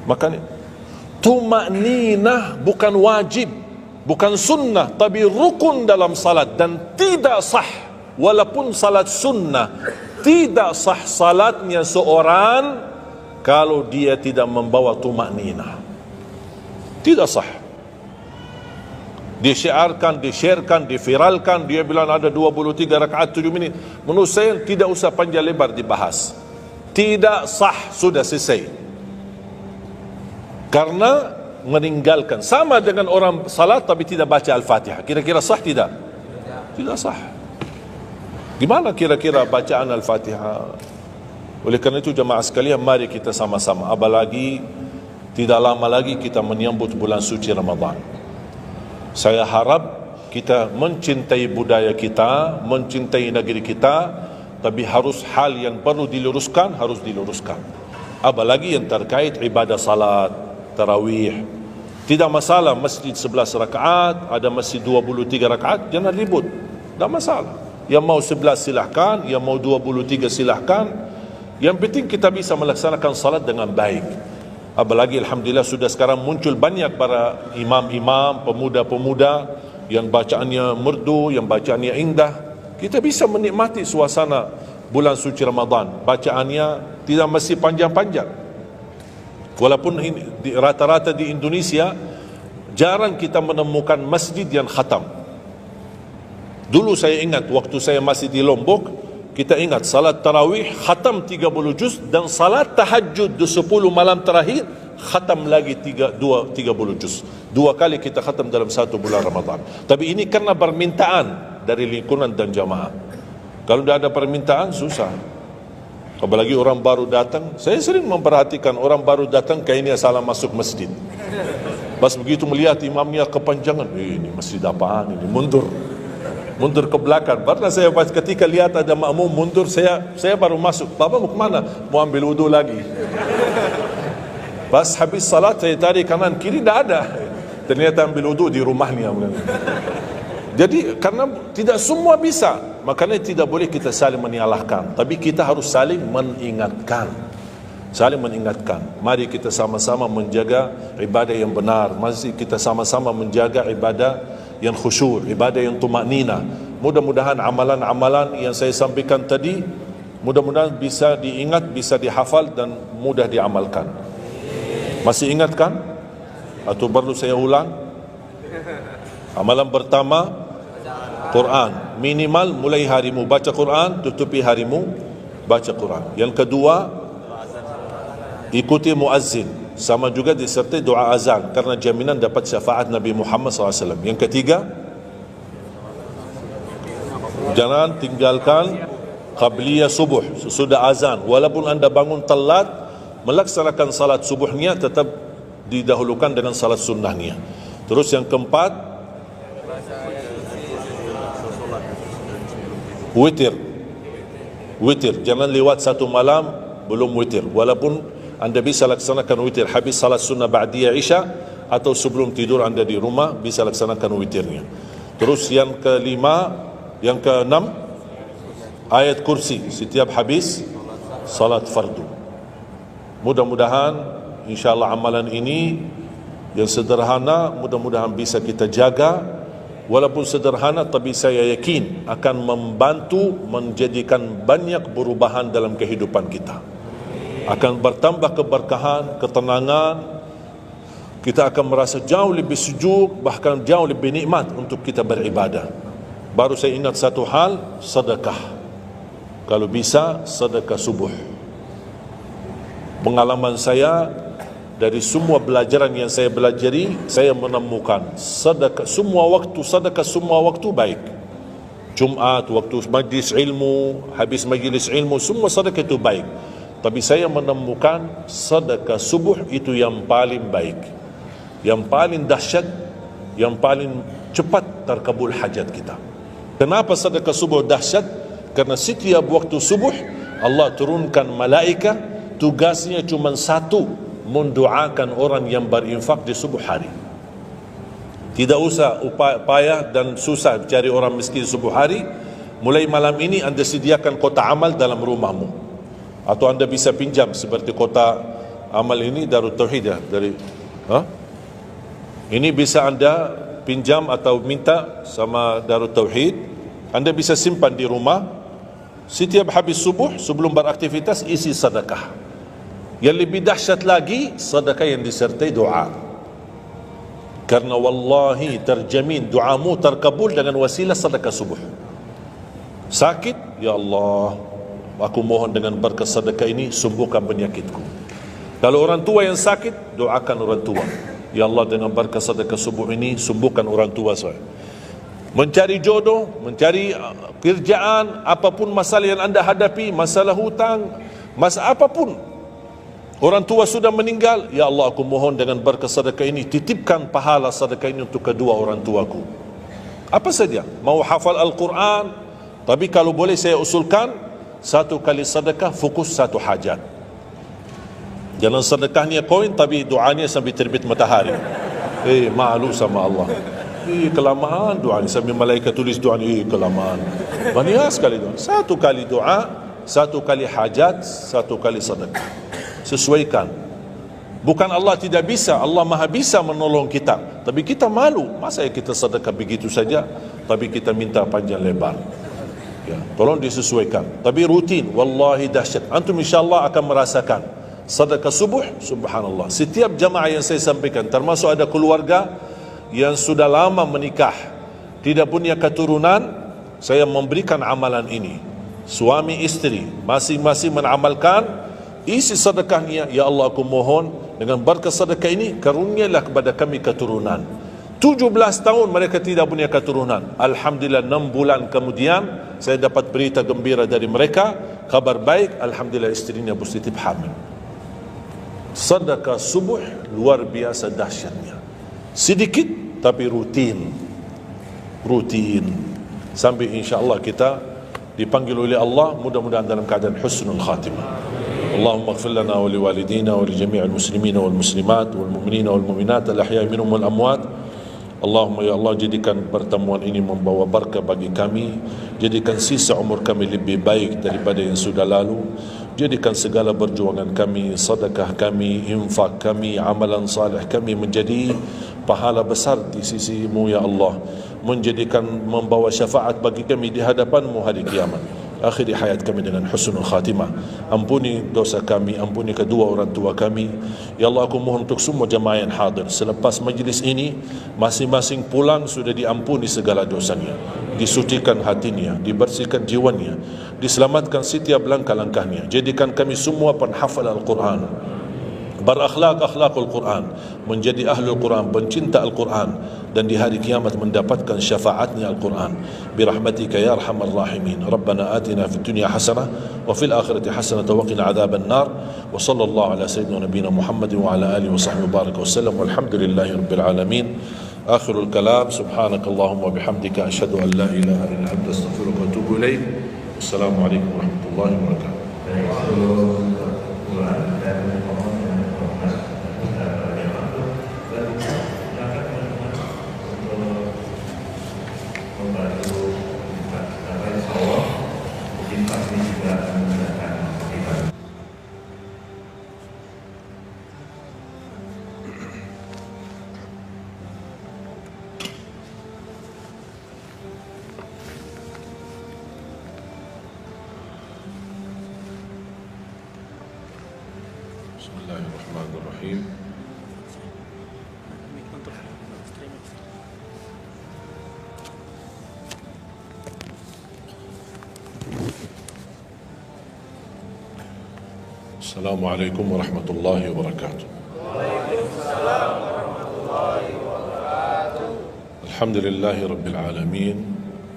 Makanya tumakninah bukan wajib, bukan sunnah, tapi rukun dalam salat. Dan tidak sah, walaupun salat sunnah, tidak sah salatnya seorang kalau dia tidak membawa tumakninah. Tidak sah. Disyiarkan, disharekan, diviralkan, dia bilang ada 23 rakaat 7 minit. Menurut saya tidak usah panjang lebar dibahas. Tidak sah, sudah selesai. Karena meninggalkan, sama dengan orang salat tapi tidak baca Al-Fatihah. Kira-kira sah tidak? Tidak sah. Gimana kira-kira bacaan Al-Fatihah? Oleh kerana itu jemaah sekalian, mari kita sama-sama, apalagi tidak lama lagi kita menyambut bulan suci Ramadan. Saya harap kita mencintai budaya kita, mencintai negeri kita, tapi harus hal yang perlu diluruskan, harus diluruskan. Apalagi yang terkait ibadah salat, tarawih. Tidak masalah masjid 11 rakaat, ada masjid 23 rakaat, jangan ribut. Tidak masalah. Yang mau 11 silahkan, yang mau 23 silahkan. Yang penting kita bisa melaksanakan salat dengan baik. Apalagi alhamdulillah sudah sekarang muncul banyak para imam-imam, pemuda-pemuda yang bacaannya merdu, yang bacaannya indah. Kita bisa menikmati suasana bulan suci Ramadan. Bacaannya tidak mesti panjang-panjang. Walaupun rata-rata di Indonesia jarang kita menemukan masjid yang khatam. Dulu saya ingat waktu saya masih di Lombok, kita ingat salat tarawih khatam 30 juz, dan salat tahajud di 10 malam terakhir khatam lagi 30 juz. 2 kali kita khatam dalam 1 bulan Ramadan. Tapi ini karena permintaan dari lingkungan dan jamaah. Kalau tidak ada permintaan susah. Apalagi orang baru datang. Saya sering memperhatikan orang baru datang kayaknya salah masuk masjid. Pas begitu melihat imamnya kepanjangan, ini masjid apaan ini, mundur ke belakang. Pernah saya pas ketika lihat ada makmum mundur, saya baru masuk. Bapak mau kemana? Mau ambil wudu lagi. Pas habis salat saya tarik kanan kiri, tidak ada. Ternyata ambil wudu di rumahnya. Jadi karena tidak semua bisa, makanya tidak boleh kita saling menyalahkan, tapi kita harus saling mengingatkan. Saling mengingatkan. Mari kita sama-sama menjaga ibadah yang benar. Mari kita sama-sama menjaga ibadah yang khusyuk, ibadah yang tumakninah. Mudah-mudahan amalan-amalan yang saya sampaikan tadi, mudah-mudahan bisa diingat, bisa dihafal dan mudah diamalkan. Masih ingat kan? Atau perlu saya ulang? Amalan pertama, Quran. Minimal mulai harimu baca Quran, tutupi harimu baca Quran. Yang kedua, ikuti muazzin. Sama juga disertai doa azan, karena jaminan dapat syafaat Nabi Muhammad SAW. Yang ketiga, jangan tinggalkan qabliyah subuh sesudah azan. Walaupun anda bangun telat, melaksanakan salat subuhnya tetap didahulukan dengan salat sunnahnya. Terus yang keempat, Witir. Witir. Jangan lewat satu malam belum witir. Walaupun anda bisa laksanakan witir habis salat sunnah ba'diyah Isya atau sebelum tidur anda di rumah bisa laksanakan witirnya. Terus yang yang keenam, ayat kursi setiap habis salat fardu. Mudah-mudahan insyaAllah amalan ini yang sederhana mudah-mudahan bisa kita jaga. Walaupun sederhana, tapi saya yakin akan membantu menjadikan banyak perubahan dalam kehidupan kita. Akan bertambah keberkahan, ketenangan. Kita akan merasa jauh lebih sejuk, bahkan jauh lebih nikmat untuk kita beribadah. Baru saya ingat satu hal, sedekah. Kalau bisa, sedekah subuh. Pengalaman saya, dari semua pelajaran yang saya pelajari, saya menemukan sedekah semua waktu baik. Jumat, waktu majlis ilmu, habis majlis ilmu, semua sedekah itu baik. Tapi saya menemukan sedekah subuh itu yang paling baik, yang paling dahsyat, yang paling cepat terkabul hajat kita. Kenapa sedekah subuh dahsyat? Karena setiap waktu subuh Allah turunkan malaikat, tugasnya cuma satu, mendoakan orang yang berinfak di subuh hari. Tidak usah payah dan susah cari orang miskin subuh hari. Mulai malam ini anda sediakan kota amal dalam rumahmu, atau anda bisa pinjam seperti kota amal ini Darut Tauhid ya, ini bisa anda pinjam atau minta sama Darut Tauhid. Anda bisa simpan di rumah. Setiap habis subuh sebelum beraktivitas isi sedekah. Yang lebih dahsyat lagi, sedekah yang disertai doa. Karena wallahi terjamin doamu terkabul dengan wasilah sedekah subuh. Sakit, ya Allah, aku mohon dengan berkat sedekah ini sembuhkan penyakitku. Kalau orang tua yang sakit, doakan orang tua. Ya Allah, dengan berkat sedekah subuh ini sembuhkan orang tua saya. Mencari jodoh, mencari kerjaan, apapun masalah yang anda hadapi, masalah hutang, masalah apapun. Orang tua sudah meninggal, ya Allah, aku mohon dengan berkat sedekah ini titipkan pahala sedekah ini untuk kedua orang tuaku. Apa saja, mau hafal Al-Quran, tapi kalau boleh saya usulkan, satu kali sedekah fokus satu hajat. Jangan sedekahnya koin tapi doanya sampai terbit matahari. Malu sama Allah. Kelamaan doanya, sampai malaikat tulis doanya, kelamaan. Banyak sekali doa. Satu kali doa, satu kali hajat, satu kali sedekah. Sesuaikan. Bukan Allah tidak bisa, Allah maha bisa menolong kita, tapi kita malu. Masa kita sedekah begitu saja tapi kita minta panjang lebar ya, tolong disesuaikan. Tapi rutin, wallahi dahsyat. Antum insyaAllah akan merasakan sedekah subuh, subhanallah. Setiap jamaah yang saya sampaikan, termasuk ada keluarga yang sudah lama menikah, tidak punya keturunan, saya memberikan amalan ini. Suami istri masing-masing mengamalkan, isi sedekahnya, ya Allah, aku mohon dengan berkat sedekah ini karunialah kepada kami keturunan. 17 tahun mereka tidak punya keturunan. Alhamdulillah 6 bulan kemudian saya dapat berita gembira dari mereka, kabar baik, alhamdulillah istrinya positif hamil. Sedekah subuh luar biasa dahsyatnya. Sedikit tapi rutin. Sampai insyaAllah kita dipanggil oleh Allah, mudah-mudahan dalam keadaan husnul khatimah. اللهم اغفر لنا ولوالدينا ولجميع المسلمين والمسلمات والمؤمنين والمؤمنات الأحياء منهم والأموات. Allahumma ya Allah, jadikan pertemuan ini membawa berkah bagi kami, jadikan sisa umur kami lebih baik daripada yang sudah lalu, jadikan segala perjuangan kami, sedekah kami, infak kami, amalan salih kami menjadi pahala besar di sisi-Mu ya Allah, menjadikan membawa syafaat bagi kami di hadapan-Mu hari kiamat. Akhiri hayat kami dengan husnul khatimah. Ampuni dosa kami, ampuni kedua orang tua kami. Ya Allah, aku mohon untuk semua jemaah yang hadir, selepas majlis ini masing-masing pulang sudah diampuni segala dosanya, disucikan hatinya, dibersihkan jiwanya, diselamatkan setiap langkah-langkahnya. Jadikan kami semua penghafal Al-Quran, berakhlak-akhlakul Quran, menjadi ahlul Quran, pencinta Al-Quran, dan di hari kiamat mendapatkan syafaatnya Al-Quran. Birahmatika ya arhamar rahimin. Rabbana atina fid dunya hasanah wa fil akhirati hasanah wa qina adzaban nar. Wa sallallahu ala sayyidina nabiyina Muhammadin wa ala alihi wa sahbihi baraka wasallam. Walhamdulillahi rabbil alamin. Akhirul kalam, subhanakallahumma bihamdika asyhadu an la ilaha illa anta astaghfiruka wa atubu ilaik. Assalamualaikum warahmatullahi wabarakatuh. Dari seluruh kesimpulan dan mohon yang hormat kepada yang masuk dan silakan teman-teman untuk membantu karena insya Allah mungkin pasti juga akan menggunakan kita. Bismillahirrahmanirrahim. Assalamualaikum warahmatullahi wabarakatuh. Waalaikumsalam warahmatullahi wabarakatuh. Alhamdulillahi rabbil alamin.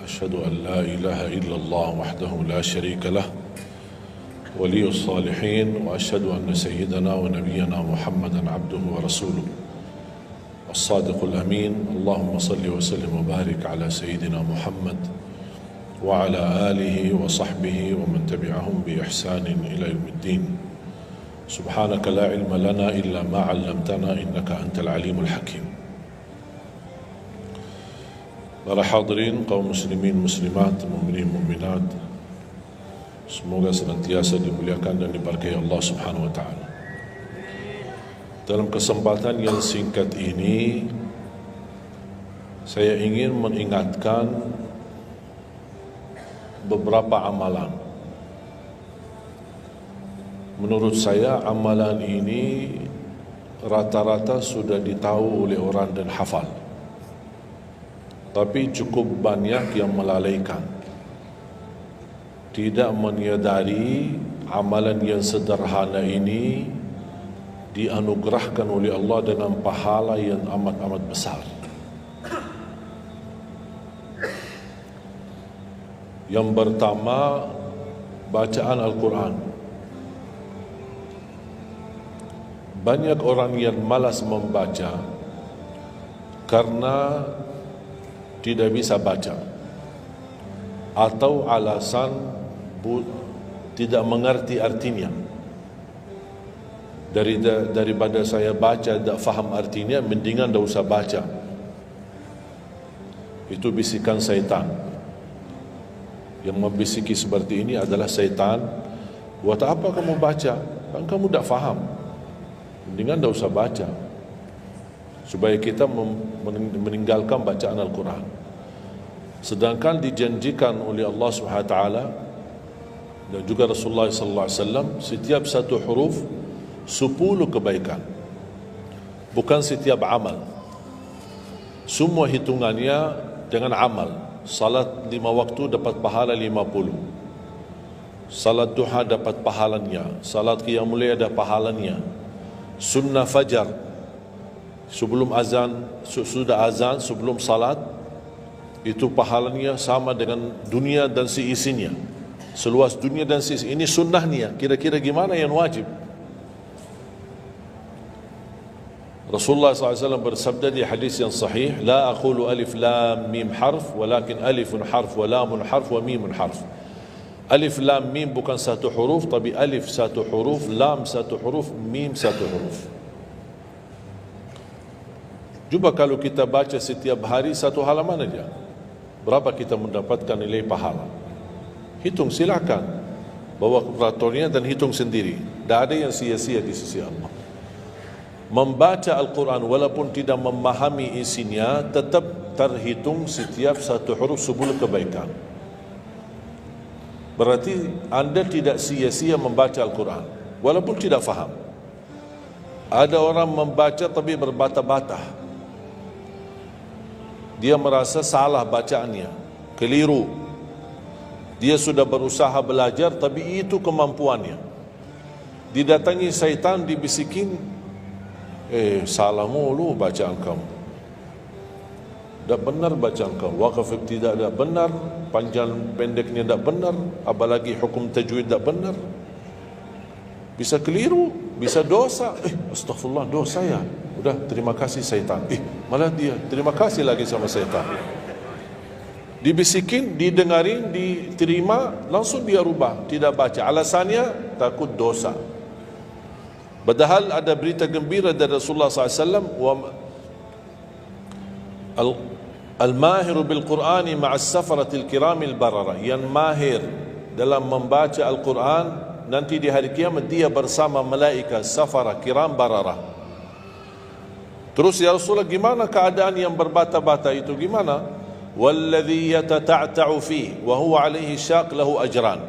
Asyhadu an la ilaha illallah wahdahu la syarika lah. ولي الصالحين وأشهد أن سيدنا ونبينا محمدا عبده ورسوله الصادق الأمين اللهم صل وسلم وبارك على سيدنا محمد وعلى آله وصحبه ومن تبعهم بإحسان إلى يوم الدين سبحانك لا علم لنا إلا ما علمتنا إنك أنت العليم الحكيم. Para hadirin kaum muslimin muslimat, mukminin mukminat, semoga senantiasa dimuliakan dan diberkahi Allah Subhanahu wa taala. Dalam kesempatan yang singkat ini saya ingin mengingatkan beberapa amalan. Menurut saya amalan ini rata-rata sudah ditahu oleh orang dan hafal. Tapi cukup banyak yang melalaikan, tidak menyadari amalan yang sederhana ini dianugerahkan oleh Allah dengan pahala yang amat-amat besar. Yang pertama, bacaan Al-Quran. Banyak orang yang malas membaca karena tidak bisa baca atau alasan tidak mengerti artinya. Daripada saya baca tak faham artinya, mendingan tak usah baca. Itu bisikan syaitan. Yang membisiki seperti ini adalah syaitan. Buat apa kamu baca? Kan kamu tak faham. Mendingan tak usah baca, supaya kita meninggalkan bacaan Al-Quran. Sedangkan dijanjikan oleh Allah SWT dan juga Rasulullah SAW, setiap satu huruf 10 kebaikan, bukan setiap amal. Semua hitungannya dengan amal. Salat 5 waktu dapat pahala 50, salat duha dapat pahalanya, salat qiyamul lail ada pahalanya, sunnah fajar sebelum azan, sudah azan sebelum salat, itu pahalanya sama dengan dunia dan seisinya, seluas dunia dan seisinya. Ini sunnahnya. Kira-kira gimana yang wajib? Rasulullah SAW bersabda di hadis yang sahih, la aqulu alif lam mim harf, walakin alifun harf wa lamun harf wa mimun harf. Alif lam mim bukan satu huruf, tapi alif satu huruf, lam satu huruf, mim satu huruf. Cuba kalau kita baca setiap hari satu halaman aja, berapa kita mendapatkan nilai pahala? Hitung, silakan. Bawa kalkulatornya dan hitung sendiri. Tak ada yang sia-sia di sisi Allah. Membaca Al-Quran walaupun tidak memahami isinya, tetap terhitung setiap satu huruf 10 kebaikan. Berarti anda tidak sia-sia membaca Al-Quran walaupun tidak faham. Ada orang membaca tapi berbata-bata. Dia merasa salah bacaannya, keliru. Dia sudah berusaha belajar tapi itu kemampuannya. Didatangi syaitan, dibisikin, salah mulu bacaan kamu, tak benar bacaan kamu, wakaf tidak ada benar, panjang pendeknya tak benar, apalagi hukum tajwid tak benar. Bisa keliru, bisa dosa. Astaghfirullah, dosa ya. Udah, terima kasih syaitan. Malah dia terima kasih lagi sama syaitan. Dibisikin, didengarin, diterima, langsung dia rubah, tidak baca. Alasannya takut dosa. Padahal ada berita gembira dari Rasulullah SAW, al-mahiru bil-Qur'ani ma'as safaratil kiramil barara, yang mahir dalam membaca Al-Quran, nanti di hari kiamat dia bersama malaikat safara kiram barara. Terus ya Rasulullah, gimana keadaan yang berbata-bata itu, gimana? Walladhi yatata'ta'u fi wa huwa alaihi syaq lahu ajran.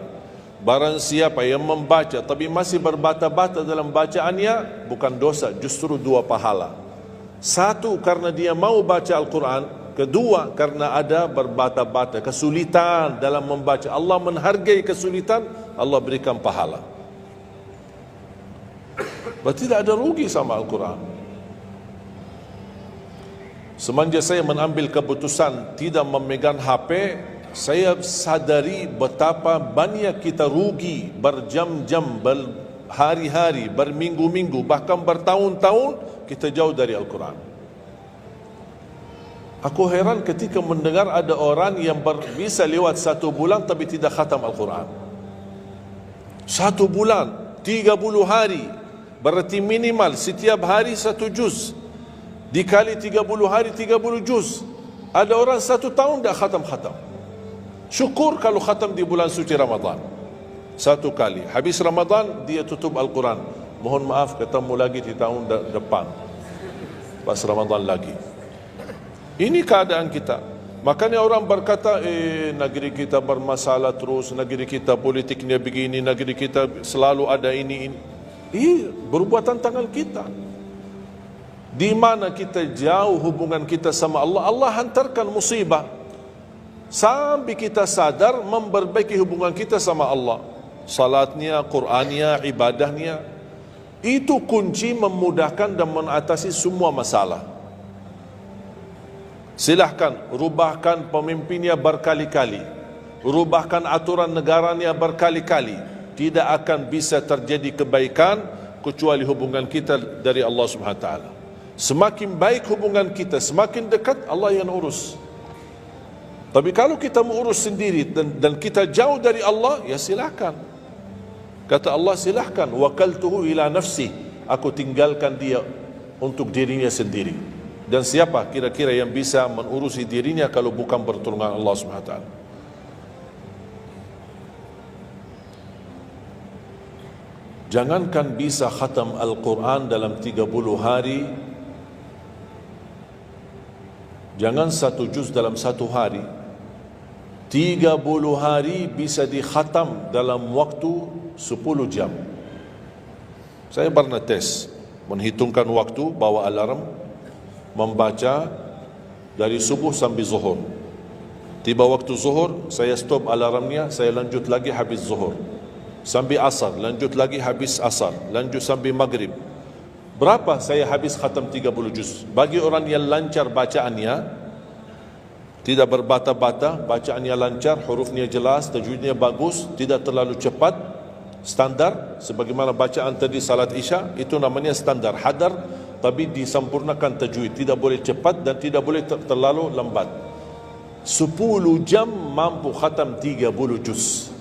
Barang siapa yang membaca tapi masih berbata-bata dalam bacaannya, bukan dosa, justru 2 pahala. 1 karena dia mau baca Al-Quran, kedua karena ada berbata-bata, kesulitan dalam membaca. Allah menghargai kesulitan, Allah berikan pahala. Berarti tidak ada rugi sama Al-Quran. Semenjak saya mengambil keputusan tidak memegang HP, saya sadari betapa banyak kita rugi berjam-jam, berhari-hari, berminggu-minggu, bahkan bertahun-tahun kita jauh dari Al-Quran. Aku heran ketika mendengar ada orang yang bisa lewat 1 bulan tapi tidak khatam Al-Quran. 1 bulan, 30 hari, berarti minimal setiap hari 1 juz. Dikali 30 hari 30 juz. Ada orang 1 tahun tak khatam-khatam. Syukur kalau khatam di bulan suci Ramadan 1 kali. Habis Ramadan dia tutup Al-Quran. Mohon maaf, ketemu lagi di tahun depan pas Ramadan lagi. Ini keadaan kita. Makanya orang berkata, negeri kita bermasalah terus, negeri kita politiknya begini, negeri kita selalu ada ini. Perbuatan tangan kita. Di mana kita jauh hubungan kita sama Allah, Allah hantarkan musibah sampai kita sadar memperbaiki hubungan kita sama Allah. Salatnya, Qur'annya, ibadahnya, itu kunci memudahkan dan mengatasi semua masalah. Silahkan rubahkan pemimpinnya berkali-kali, rubahkan aturan negaranya berkali-kali, tidak akan bisa terjadi kebaikan kecuali hubungan kita dari Allah Subhanahu Wa Taala. Semakin baik hubungan kita, semakin dekat, Allah yang urus. Tapi kalau kita mengurus sendiri dan kita jauh dari Allah, ya silakan. Kata Allah, silahkan. Wakaltuhu ila nafsi, aku tinggalkan dia untuk dirinya sendiri. Dan siapa kira-kira yang bisa mengurusi dirinya kalau bukan pertolongan Allah SWT? Jangankan bisa khatam Al-Quran dalam 30 hari, jangan 1 juz dalam 1 hari, 30 hari bisa dikhatam dalam waktu 10 jam. Saya pernah tes, menghitungkan waktu, bawa alarm, membaca dari subuh sampai zuhur. Tiba waktu zuhur, saya stop alarmnya, saya lanjut lagi habis zuhur. Sampai asar, lanjut lagi habis asar, lanjut sampai maghrib. Berapa saya habis khatam 30 juz? Bagi orang yang lancar bacaannya, tidak berbata-bata, bacaannya lancar, hurufnya jelas, tajwidnya bagus, tidak terlalu cepat, standar, sebagaimana bacaan tadi salat Isya, itu namanya standar, hadar, tapi disempurnakan tajwid, tidak boleh cepat dan tidak boleh terlalu lambat. 10 jam mampu khatam 30 juz.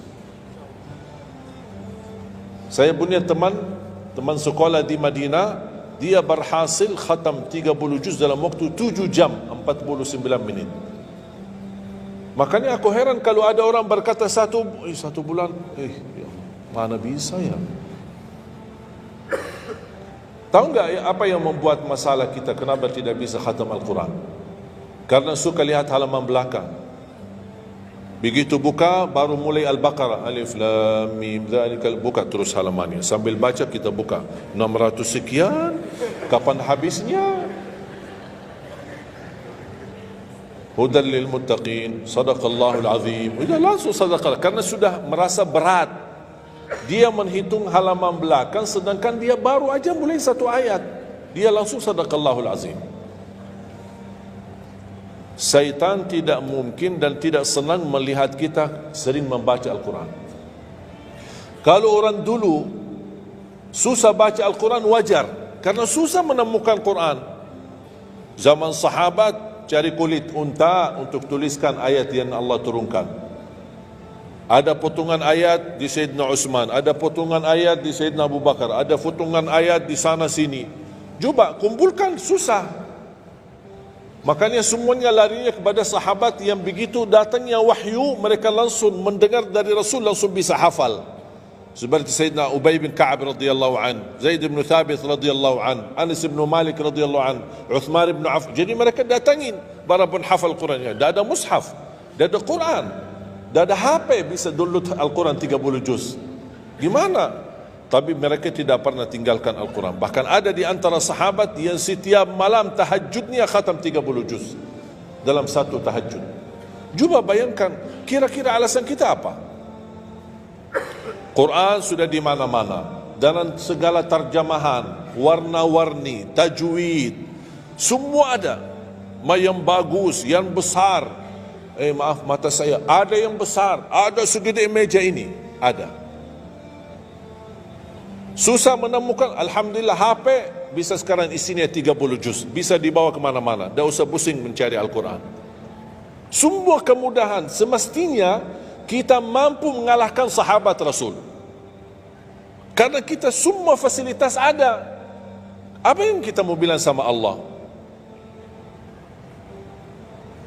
Saya punya teman sekolah di Madinah, dia berhasil khatam 30 juz dalam waktu 7 jam 49 menit. Makanya aku heran kalau ada orang berkata 1 bulan, mana bisa ya? Tahu enggak apa yang membuat masalah kita kenapa tidak bisa khatam Al-Quran? Karena suka lihat halaman belakang. Begitu buka baru mulai Al-Baqarah, Alif Lam Mim Dzalikal, buka terus halamannya. Sambil baca kita buka 600 sekian, kapan habisnya? Hudan lil muttaqin, sadaqallahul azim. Sudah langsung sadaqah, karena sudah merasa berat. Dia menghitung halaman belakang sedangkan dia baru aja mulai 1 ayat. Dia langsung sadaqallahul azim. Syaitan tidak mungkin dan tidak senang melihat kita sering membaca Al-Quran. Kalau orang dulu susah baca Al-Quran wajar, karena susah menemukan Quran. Zaman sahabat cari kulit unta untuk tuliskan ayat yang Allah turunkan. Ada potongan ayat di Sayyidina Utsman, ada potongan ayat di Sayyidina Abu Bakar, ada potongan ayat di sana sini. Coba kumpulkan, susah. Makanya semuanya larinya kepada sahabat yang begitu datangnya wahyu, mereka langsung mendengar dari Rasul, langsung bisa hafal. Seperti Sayyidina Ubay bin Ka'ab radhiyallahu an, Zaid bin Thabit radhiyallahu an, Anas bin Malik radhiyallahu an, Uthman bin Affan. Jadi mereka datangin para penghafal Qurannya. Dah ada mushaf, dah ada Quran, dah ada HP bisa download Al-Quran 30 juz. Gimana? Tapi mereka tidak pernah tinggalkan Al-Quran. Bahkan ada di antara sahabat yang setiap malam tahajudnya khatam 30 juz dalam satu tahajud. Cuba bayangkan, kira-kira alasan kita apa? Quran sudah di mana-mana, dalam segala terjemahan, warna-warni, tajwid, semua ada. Yang bagus, yang besar. Maaf, mata saya, ada yang besar, ada segede meja ini, ada. Susah menemukan, alhamdulillah HP bisa sekarang isinya 30 juz, bisa dibawa kemana-mana, tak usah pusing mencari Al-Quran. Semua kemudahan, semestinya kita mampu mengalahkan sahabat Rasul, karena kita semua fasilitas ada. Apa yang kita mau bilang sama Allah?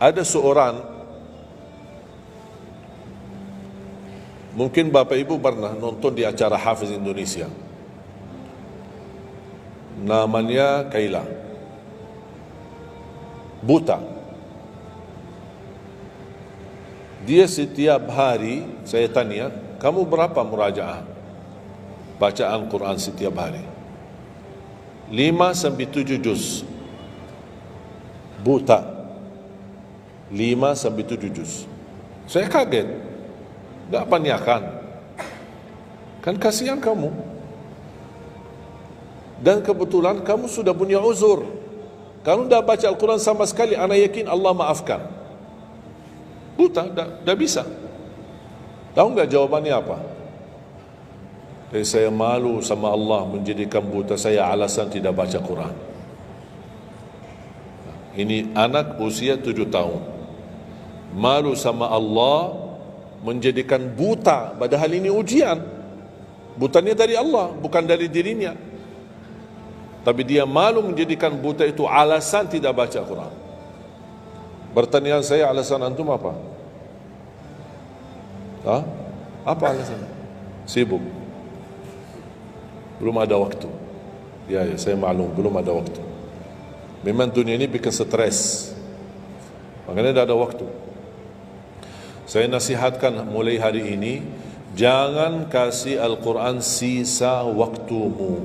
Ada seorang, mungkin Bapak Ibu pernah nonton di acara Hafiz Indonesia, namanya Kaila, buta. Dia setiap hari, saya tanya, kamu berapa murajaah bacaan Quran setiap hari? 5 sampai 7 juz. Buta, 5 sampai 7 juz. Saya kaget, tak panyakan, kan kasihan kamu. Dan kebetulan kamu sudah punya uzur, kamu dah baca Al-Quran sama sekali, ana yakin Allah maafkan. Buta, dah bisa. Tahu enggak jawabannya apa? Saya malu sama Allah menjadikan buta saya alasan tidak baca Quran. Ini anak usia 7 tahun. Malu sama Allah menjadikan buta, padahal ini ujian. Butanya dari Allah, bukan dari dirinya. Tapi dia malu menjadikan buta itu alasan tidak baca Quran. Pertanyaan saya, alasan antum apa? Apa alasan? Sibuk, belum ada waktu. Ya, saya maklum, belum ada waktu. Memang dunia ini bikin stres, makanya tidak ada waktu. Saya nasihatkan mulai hari ini, jangan kasih Al-Quran sisa waktumu.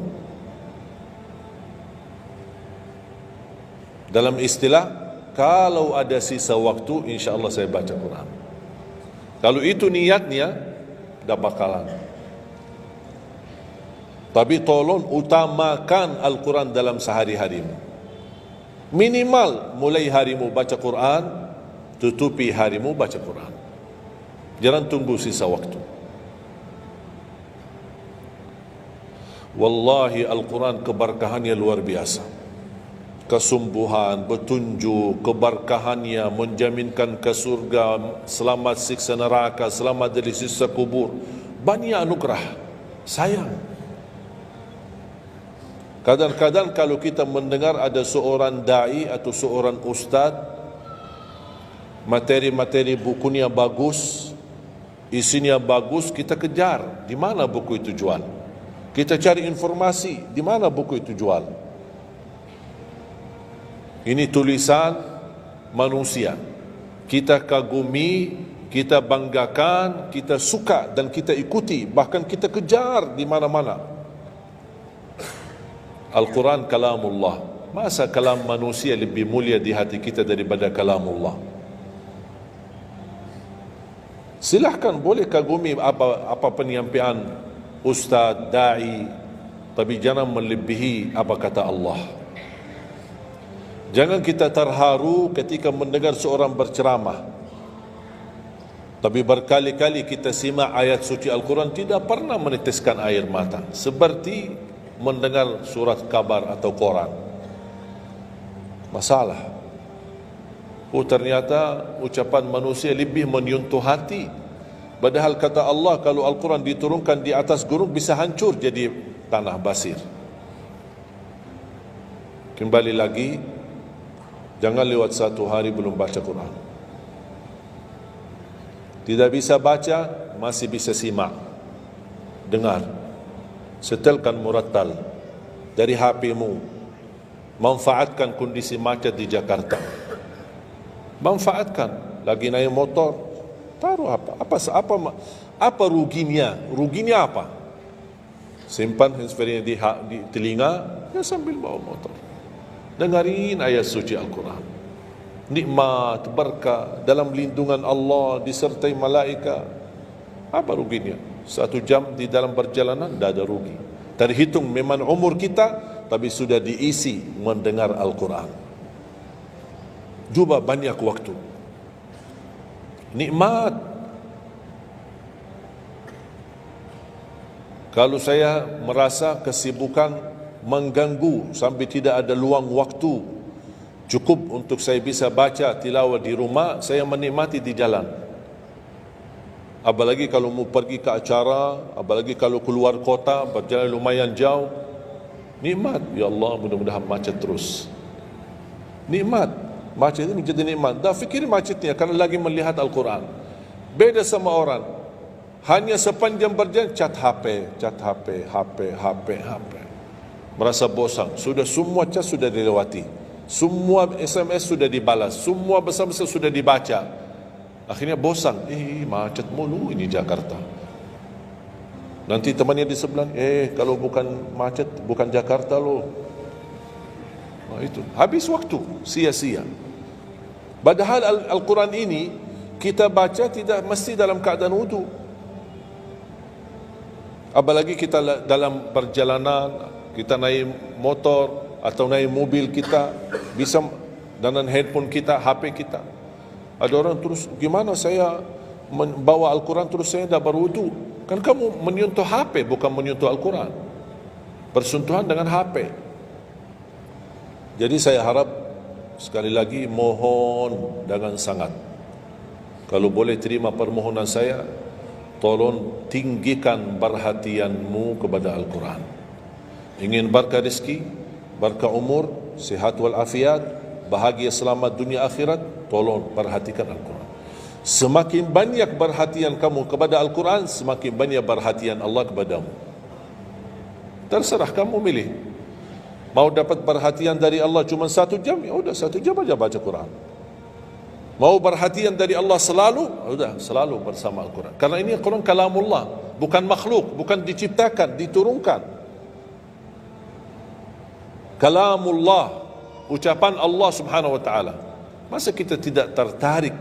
Dalam istilah, kalau ada sisa waktu, insya Allah saya baca Quran. Kalau itu niatnya, dah bakalan. Tapi tolong utamakan Al-Quran dalam sehari-harimu. Minimal mulai harimu baca Quran, tutupi harimu baca Quran. Jangan tunggu sisa waktu. Wallahi Al-Quran keberkahannya luar biasa. Kesumbuhan, petunjuk, keberkahannya menjaminkan ke surga, selamat siksa neraka, selamat dari siksa kubur. Banyak anugerah. Sayang, kadang-kadang kalau kita mendengar ada seorang da'i atau seorang ustaz, materi-materi bukunya bagus, isinya bagus, kita kejar. Di mana buku itu jual? Kita cari informasi, di mana buku itu jual? Ini tulisan manusia. Kita kagumi, kita banggakan, kita suka dan kita ikuti, bahkan kita kejar di mana-mana. Al-Quran kalamullah. Masa kalam manusia lebih mulia di hati kita daripada kalamullah? Silahkan, boleh kagumi apa penyampaian ustaz, da'i, tapi jangan melebihi apa kata Allah. Jangan kita terharu ketika mendengar seorang berceramah, tapi berkali-kali kita simak ayat suci Al-Quran tidak pernah meneteskan air mata, seperti mendengar surat kabar atau koran. Masalah. Oh, ternyata ucapan manusia lebih menyentuh hati. Padahal kata Allah, kalau Al-Quran diturunkan di atas gunung bisa hancur jadi tanah basir. Kembali lagi, jangan lewat satu hari belum baca Quran. Tidak bisa baca, masih bisa simak, dengar, setelkan murattal dari HP-mu. Manfaatkan kondisi macet di Jakarta. Manfaatkan, lagi naik motor, taruh apa ruginya? Ruginya apa? Simpan handsfree di telinga, ya sambil bawa motor. Dengarin ayat suci Al-Quran. Nikmat, berkah, dalam lindungan Allah, disertai malaikat. Apa ruginya? 1 jam di dalam perjalanan, tidak ada rugi. Terhitung memang umur kita, tapi sudah diisi mendengar Al-Quran. Juga banyak waktu. Nikmat. Kalau saya merasa kesibukan mengganggu sampai tidak ada luang waktu cukup untuk saya bisa baca tilawah di rumah, saya menikmati di jalan. Apalagi kalau mau pergi ke acara, apalagi kalau keluar kota, berjalan lumayan jauh, nikmat. Ya Allah, mudah-mudahan macet terus. Nikmat. Macet itu menjadi nikmat. Dah fikir macetnya karena lagi melihat Al-Quran. Beda sama orang, hanya sepanjang berjalan cat HP, HP. Merasa bosan, sudah semua cat sudah dilewati, semua SMS sudah dibalas, semua besar-besar sudah dibaca. Akhirnya bosan, macet mulu ini Jakarta. Nanti temannya di sebelah, kalau bukan macet, bukan Jakarta loh. Nah, itu habis waktu, sia-sia. Padahal Al-Quran ini kita baca tidak mesti dalam keadaan wudu. Apalagi kita dalam perjalanan, kita naik motor atau naik mobil, kita bisa dengan handphone kita, HP kita. Ada orang terus, gimana saya membawa Al-Quran terus saya tidak berwudu? Kan kamu menyentuh HP, bukan menyentuh Al-Quran. Persentuhan dengan HP. Jadi saya harap, sekali lagi mohon dengan sangat, kalau boleh terima permohonan saya, tolong tinggikan perhatianmu kepada Al-Quran. Ingin berkah rezeki, berkah umur, sihat wal afiat, bahagia selamat dunia akhirat, tolong perhatikan Al-Quran. Semakin banyak perhatian kamu kepada Al-Quran, semakin banyak perhatian Allah kepadamu. Terserah kamu milih. Mau dapat perhatian dari Allah cuma 1 jam, ya udah 1 jam aja baca Quran. Mau perhatian dari Allah selalu, udah selalu bersama Al-Quran. Karena ini Al-Quran kalamullah, bukan makhluk, bukan diciptakan, diturunkan. Kalamullah, ucapan Allah subhanahu wa ta'ala. Masa kita tidak tertarik?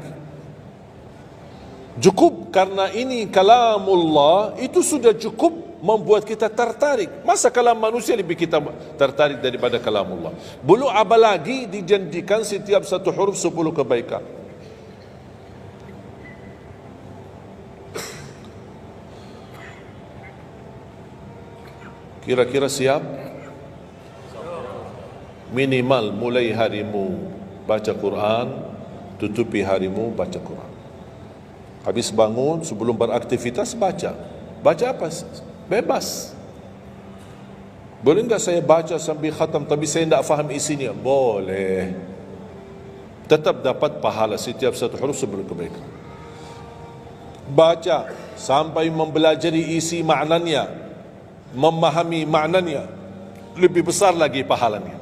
Cukup karena ini kalamullah, itu sudah cukup membuat kita tertarik. Masa kalam manusia lebih kita tertarik daripada kalamullah? Belum apalagi dijanjikan setiap satu huruf 10 kebaikan. Kira-kira siap? Minimal mulai harimu baca Quran, tutupi harimu baca Quran. Habis bangun, sebelum beraktivitas baca. Baca apa? Bebas. Boleh enggak saya baca sambil khatam tapi saya tidak faham isinya? Boleh. Tetap dapat pahala setiap satu huruf 10 kebaikan. Baca sampai mempelajari isi maknanya, memahami maknanya, lebih besar lagi pahalanya.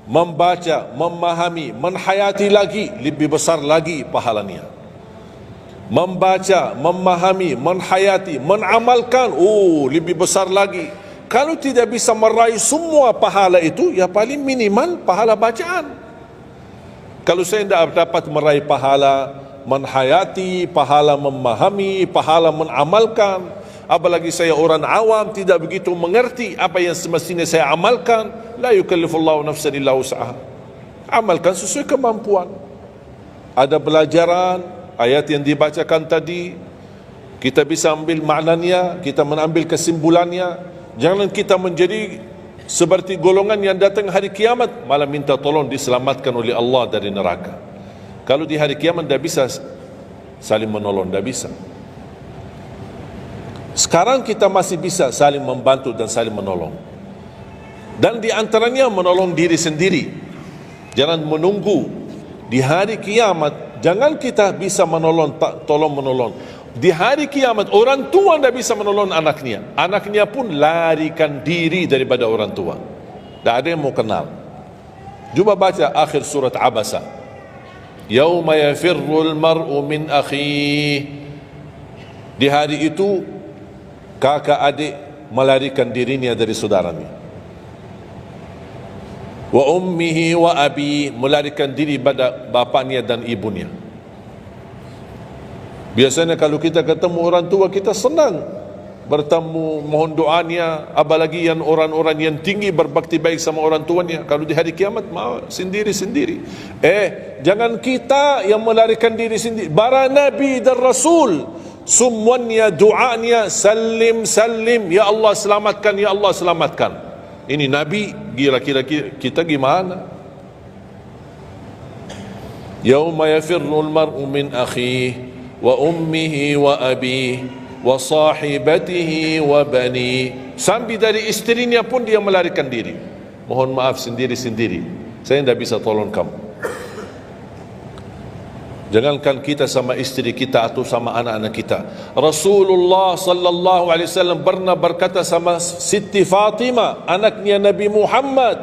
Membaca, memahami, menhayati lagi, lebih besar lagi pahalanya. Membaca, memahami, menhayati, menamalkan, lebih besar lagi. Kalau tidak bisa meraih semua pahala itu, ya paling minimal pahala bacaan. Kalau saya tidak dapat meraih pahala menhayati, pahala memahami, pahala menamalkan, apalagi saya orang awam tidak begitu mengerti apa yang semestinya saya amalkan, la yukallifullahu nafsan illa wus'aha. Amalkan sesuai kemampuan. Ada pelajaran ayat yang dibacakan tadi, kita bisa ambil maknanya, kita mengambil kesimpulannya. Jangan kita menjadi seperti golongan yang datang hari kiamat malah minta tolong diselamatkan oleh Allah dari neraka. Kalau di hari kiamat tidak bisa saling menolong, tidak bisa. Sekarang kita masih bisa saling membantu dan saling menolong. Dan di antaranya menolong diri sendiri. Jangan menunggu di hari kiamat. Jangan kita bisa menolong, tolong menolong. Di hari kiamat orang tua tidak bisa menolong anaknya. Anaknya pun larikan diri daripada orang tua. Tak ada yang mau kenal. Cuba baca akhir surat Abasa. Yauma yafirrul mar'u min akhihi. Di hari itu kakak adik melarikan dirinya dari saudaranya. Wa ummihi wa abi, melarikan diri pada bapaknya dan ibunya. Biasanya kalau kita ketemu orang tua, kita senang bertemu, mohon doanya. Apalagi yang orang-orang yang tinggi berbakti baik sama orang tuanya. Kalau di hari kiamat mau sendiri-sendiri. Jangan kita yang melarikan diri sendiri. Para nabi dan rasul semuanya doanya salim salim, ya Allah selamatkan, ya Allah selamatkan. Ini nabi, kira-kira kita gimana? Yauma yafirrul mar'u min akhihi wa ummihi wa abihi wa sahibatihi wa bani. Sampai dari istrinya pun dia melarikan diri. Mohon maaf, sendiri-sendiri. Saya tidak bisa tolong kamu. Jangankan kita sama istri kita atau sama anak-anak kita. Rasulullah sallallahu alaihi wasallam pernah berkata sama Siti Fatimah, anaknya Nabi Muhammad,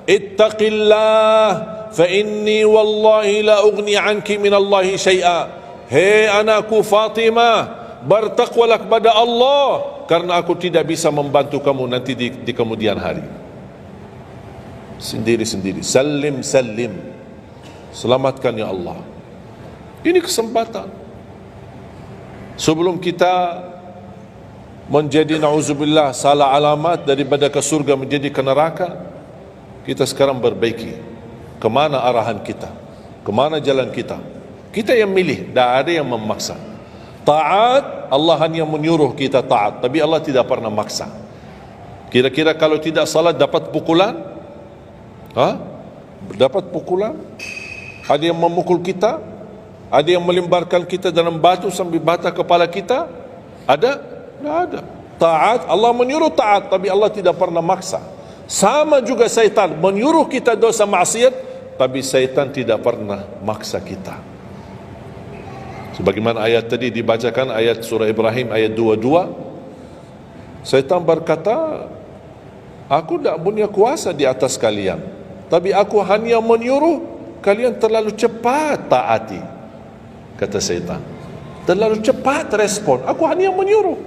ittaqillah fa inni wallahi la ugni anki min Allahi syai'a. Hei anakku Fatimah, bertakwalah kepada Allah, karena aku tidak bisa membantu kamu nanti di kemudian hari. Sendiri-sendiri. Salim salim. Selamatkan ya Allah. Ini kesempatan. Sebelum kita menjadi na'udzubillah salah alamat daripada ke surga menjadi ke neraka, kita sekarang perbaiki kemana arahan kita, kemana jalan kita. Kita yang milih, tidak ada yang memaksa. Taat, Allah hanya menyuruh kita taat, tapi Allah tidak pernah maksa. Kira-kira kalau tidak salat dapat pukulan? Dapat pukulan? Ada yang memukul kita? Ada yang melemparkan kita dalam batu sambil bata kepala kita? Ada? Tidak ada. Taat, Allah menyuruh taat, tapi Allah tidak pernah maksa. Sama juga syaitan, menyuruh kita dosa maksiat, tapi syaitan tidak pernah maksa kita. Sebagaimana ayat tadi dibacakan, ayat surah Ibrahim ayat 22. Syaitan berkata, aku tidak punya kuasa di atas kalian, tapi aku hanya menyuruh kalian terlalu cepat taati. Kata syaitan, terlalu cepat respon, aku hanya menyuruh.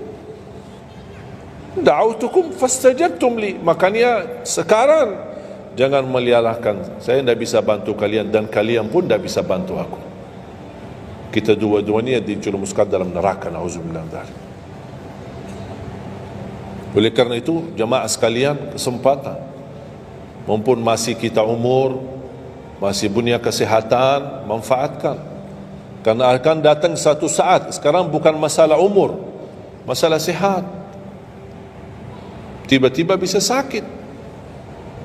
Da'autukum fastajabtum li. Makanya sekarang jangan melialahkan, saya tidak bisa bantu kalian dan kalian pun tidak bisa bantu aku. Kita dua-duanya dijerumuskan dalam neraka, na'udzubillah dzalik. Oleh karena itu jemaah sekalian, kesempatan, mumpun masih kita umur, masih punya kesehatan, manfaatkan. Karena akan datang satu saat, sekarang bukan masalah umur, masalah sehat. Tiba-tiba bisa sakit,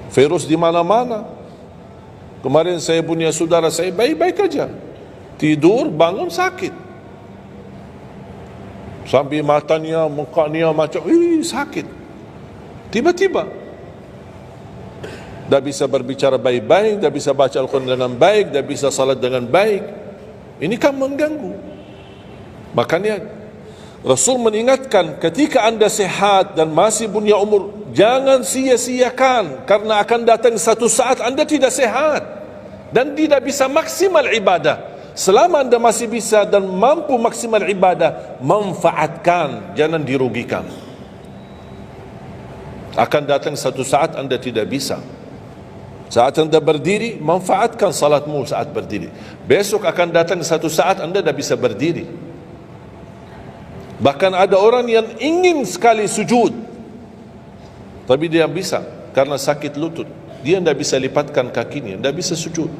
virus di mana-mana. Kemarin saya punya saudara saya baik-baik aja, tidur bangun sakit, sampai matanya, mukanya macam sakit. Tiba-tiba dah bisa berbicara baik-baik, dah bisa baca Al-Quran dengan baik, dah bisa salat dengan baik. Ini kan mengganggu. Makanya Rasul mengingatkan, ketika anda sehat dan masih punya umur, jangan sia-siakan, karena akan datang satu saat anda tidak sehat dan tidak bisa maksimal ibadah. Selama anda masih bisa dan mampu maksimal ibadah, manfaatkan, jangan dirugikan. Akan datang satu saat anda tidak bisa. Saat anda berdiri, manfaatkan salatmu saat berdiri. Besok akan datang satu saat anda tidak bisa berdiri. Bahkan ada orang yang ingin sekali sujud, tapi dia bisa karena sakit lutut. Dia tidak bisa lipatkan kakinya, tidak bisa sujud.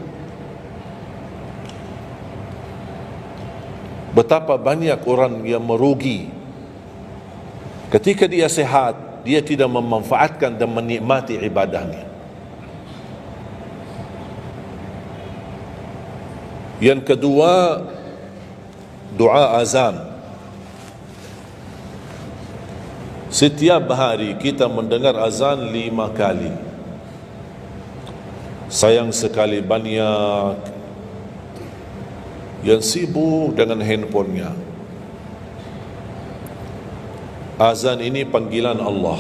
Betapa banyak orang yang merugi ketika dia sehat, dia tidak memanfaatkan dan menikmati ibadahnya. Yang kedua, doa azan. Setiap hari kita mendengar azan 5 kali. Sayang sekali banyak yang sibuk dengan handphonenya. Azan ini panggilan Allah.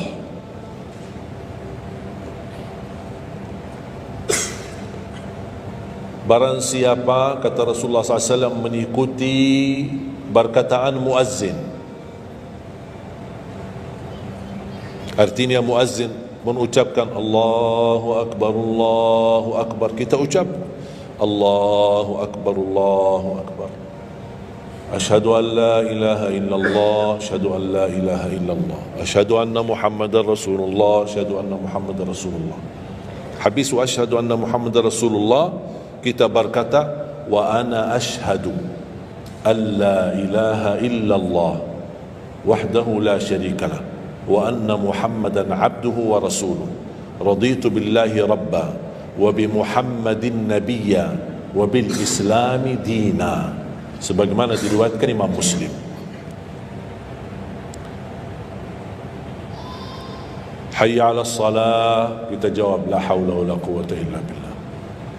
Barang siapa, kata Rasulullah SAW, mengikuti perkataan muazzin, artinya muazzin mengucapkan Allahu Akbar, Allahu Akbar, kita ucap Allahu Akbar, Allahu Akbar, asyhadu an la ilaha illallah, asyhadu an la ilaha illallah, asyhadu anna Muhammadar Rasulullah, asyhadu anna Muhammadar Rasulullah. Habis wa asyhadu anna Muhammadar Rasulullah, kita berkata wa ana asyhadu an la ilaha illallah wahdahu la syarikalah wa anna Muhammadan abduhu wa rasuluh, raditu billahi rabba wa bi Muhammadin nabiyya wa bil islami dina, sebagaimana diriwayatkan Imam Muslim. Hayya 'ala salah, kita jawab la haula wala quwwata illa billah.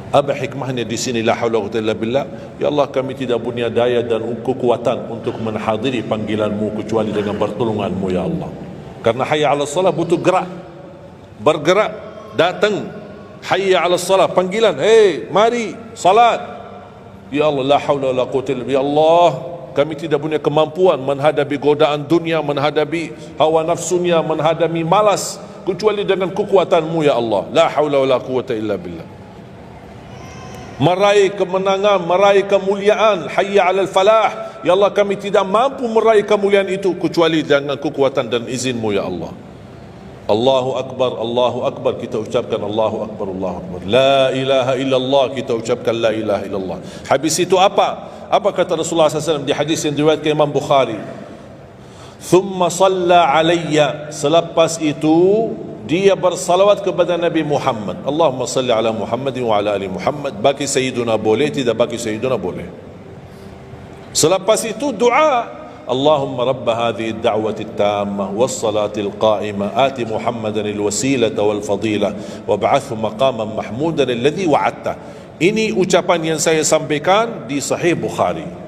Apa hikmahnya di sini la haula wala quwwata illa billah? Ya Allah, kami tidak punya daya dan kekuatan untuk menghadiri panggilan-Mu kecuali dengan pertolongan-Mu ya Allah. Karena hayya 'ala salah butuh gerak, bergerak, datang. Hayya 'ala salah, panggilan, hey mari salat. Ya Allah, la haula wala quwwata illa billah. Ya Allah, kami tidak punya kemampuan menghadapi godaan dunia, menghadapi hawa nafsunya, menghadapi malas kecuali dengan kekuatan-Mu ya Allah. La haula wala quwwata illa billah. Meraih kemenangan, meraih kemuliaan, hayya 'alal falah. Ya Allah, kami tidak mampu meraih kemuliaan itu kecuali dengan kekuatan dan izin-Mu ya Allah. Allahu Akbar, Allahu Akbar, kita ucapkan Allahu Akbar, Allahu Akbar. La ilaha illallah, kita ucapkan la ilaha illallah. Habis itu apa? Apa kata Rasulullah SAW di hadis yang diriwayatkan Imam Bukhari? Thumma salla alayya, selepas itu dia bersalawat kepada Nabi Muhammad. Allahumma salli ala Muhammadin wa ala ali Muhammad. Bagi Sayyiduna boleh, tidak bagi Sayyiduna boleh. Selepas itu doa, Allahumma rabba hadhihi ad-da'wati at-tammah was-salati al-qa'imah ati Muhammadan al-wasilata wal-fadilah wab'athhu maqaman mahmudan alladhi wa'adta. Ini ucapan yang saya sampaikan di Sahih Bukhari.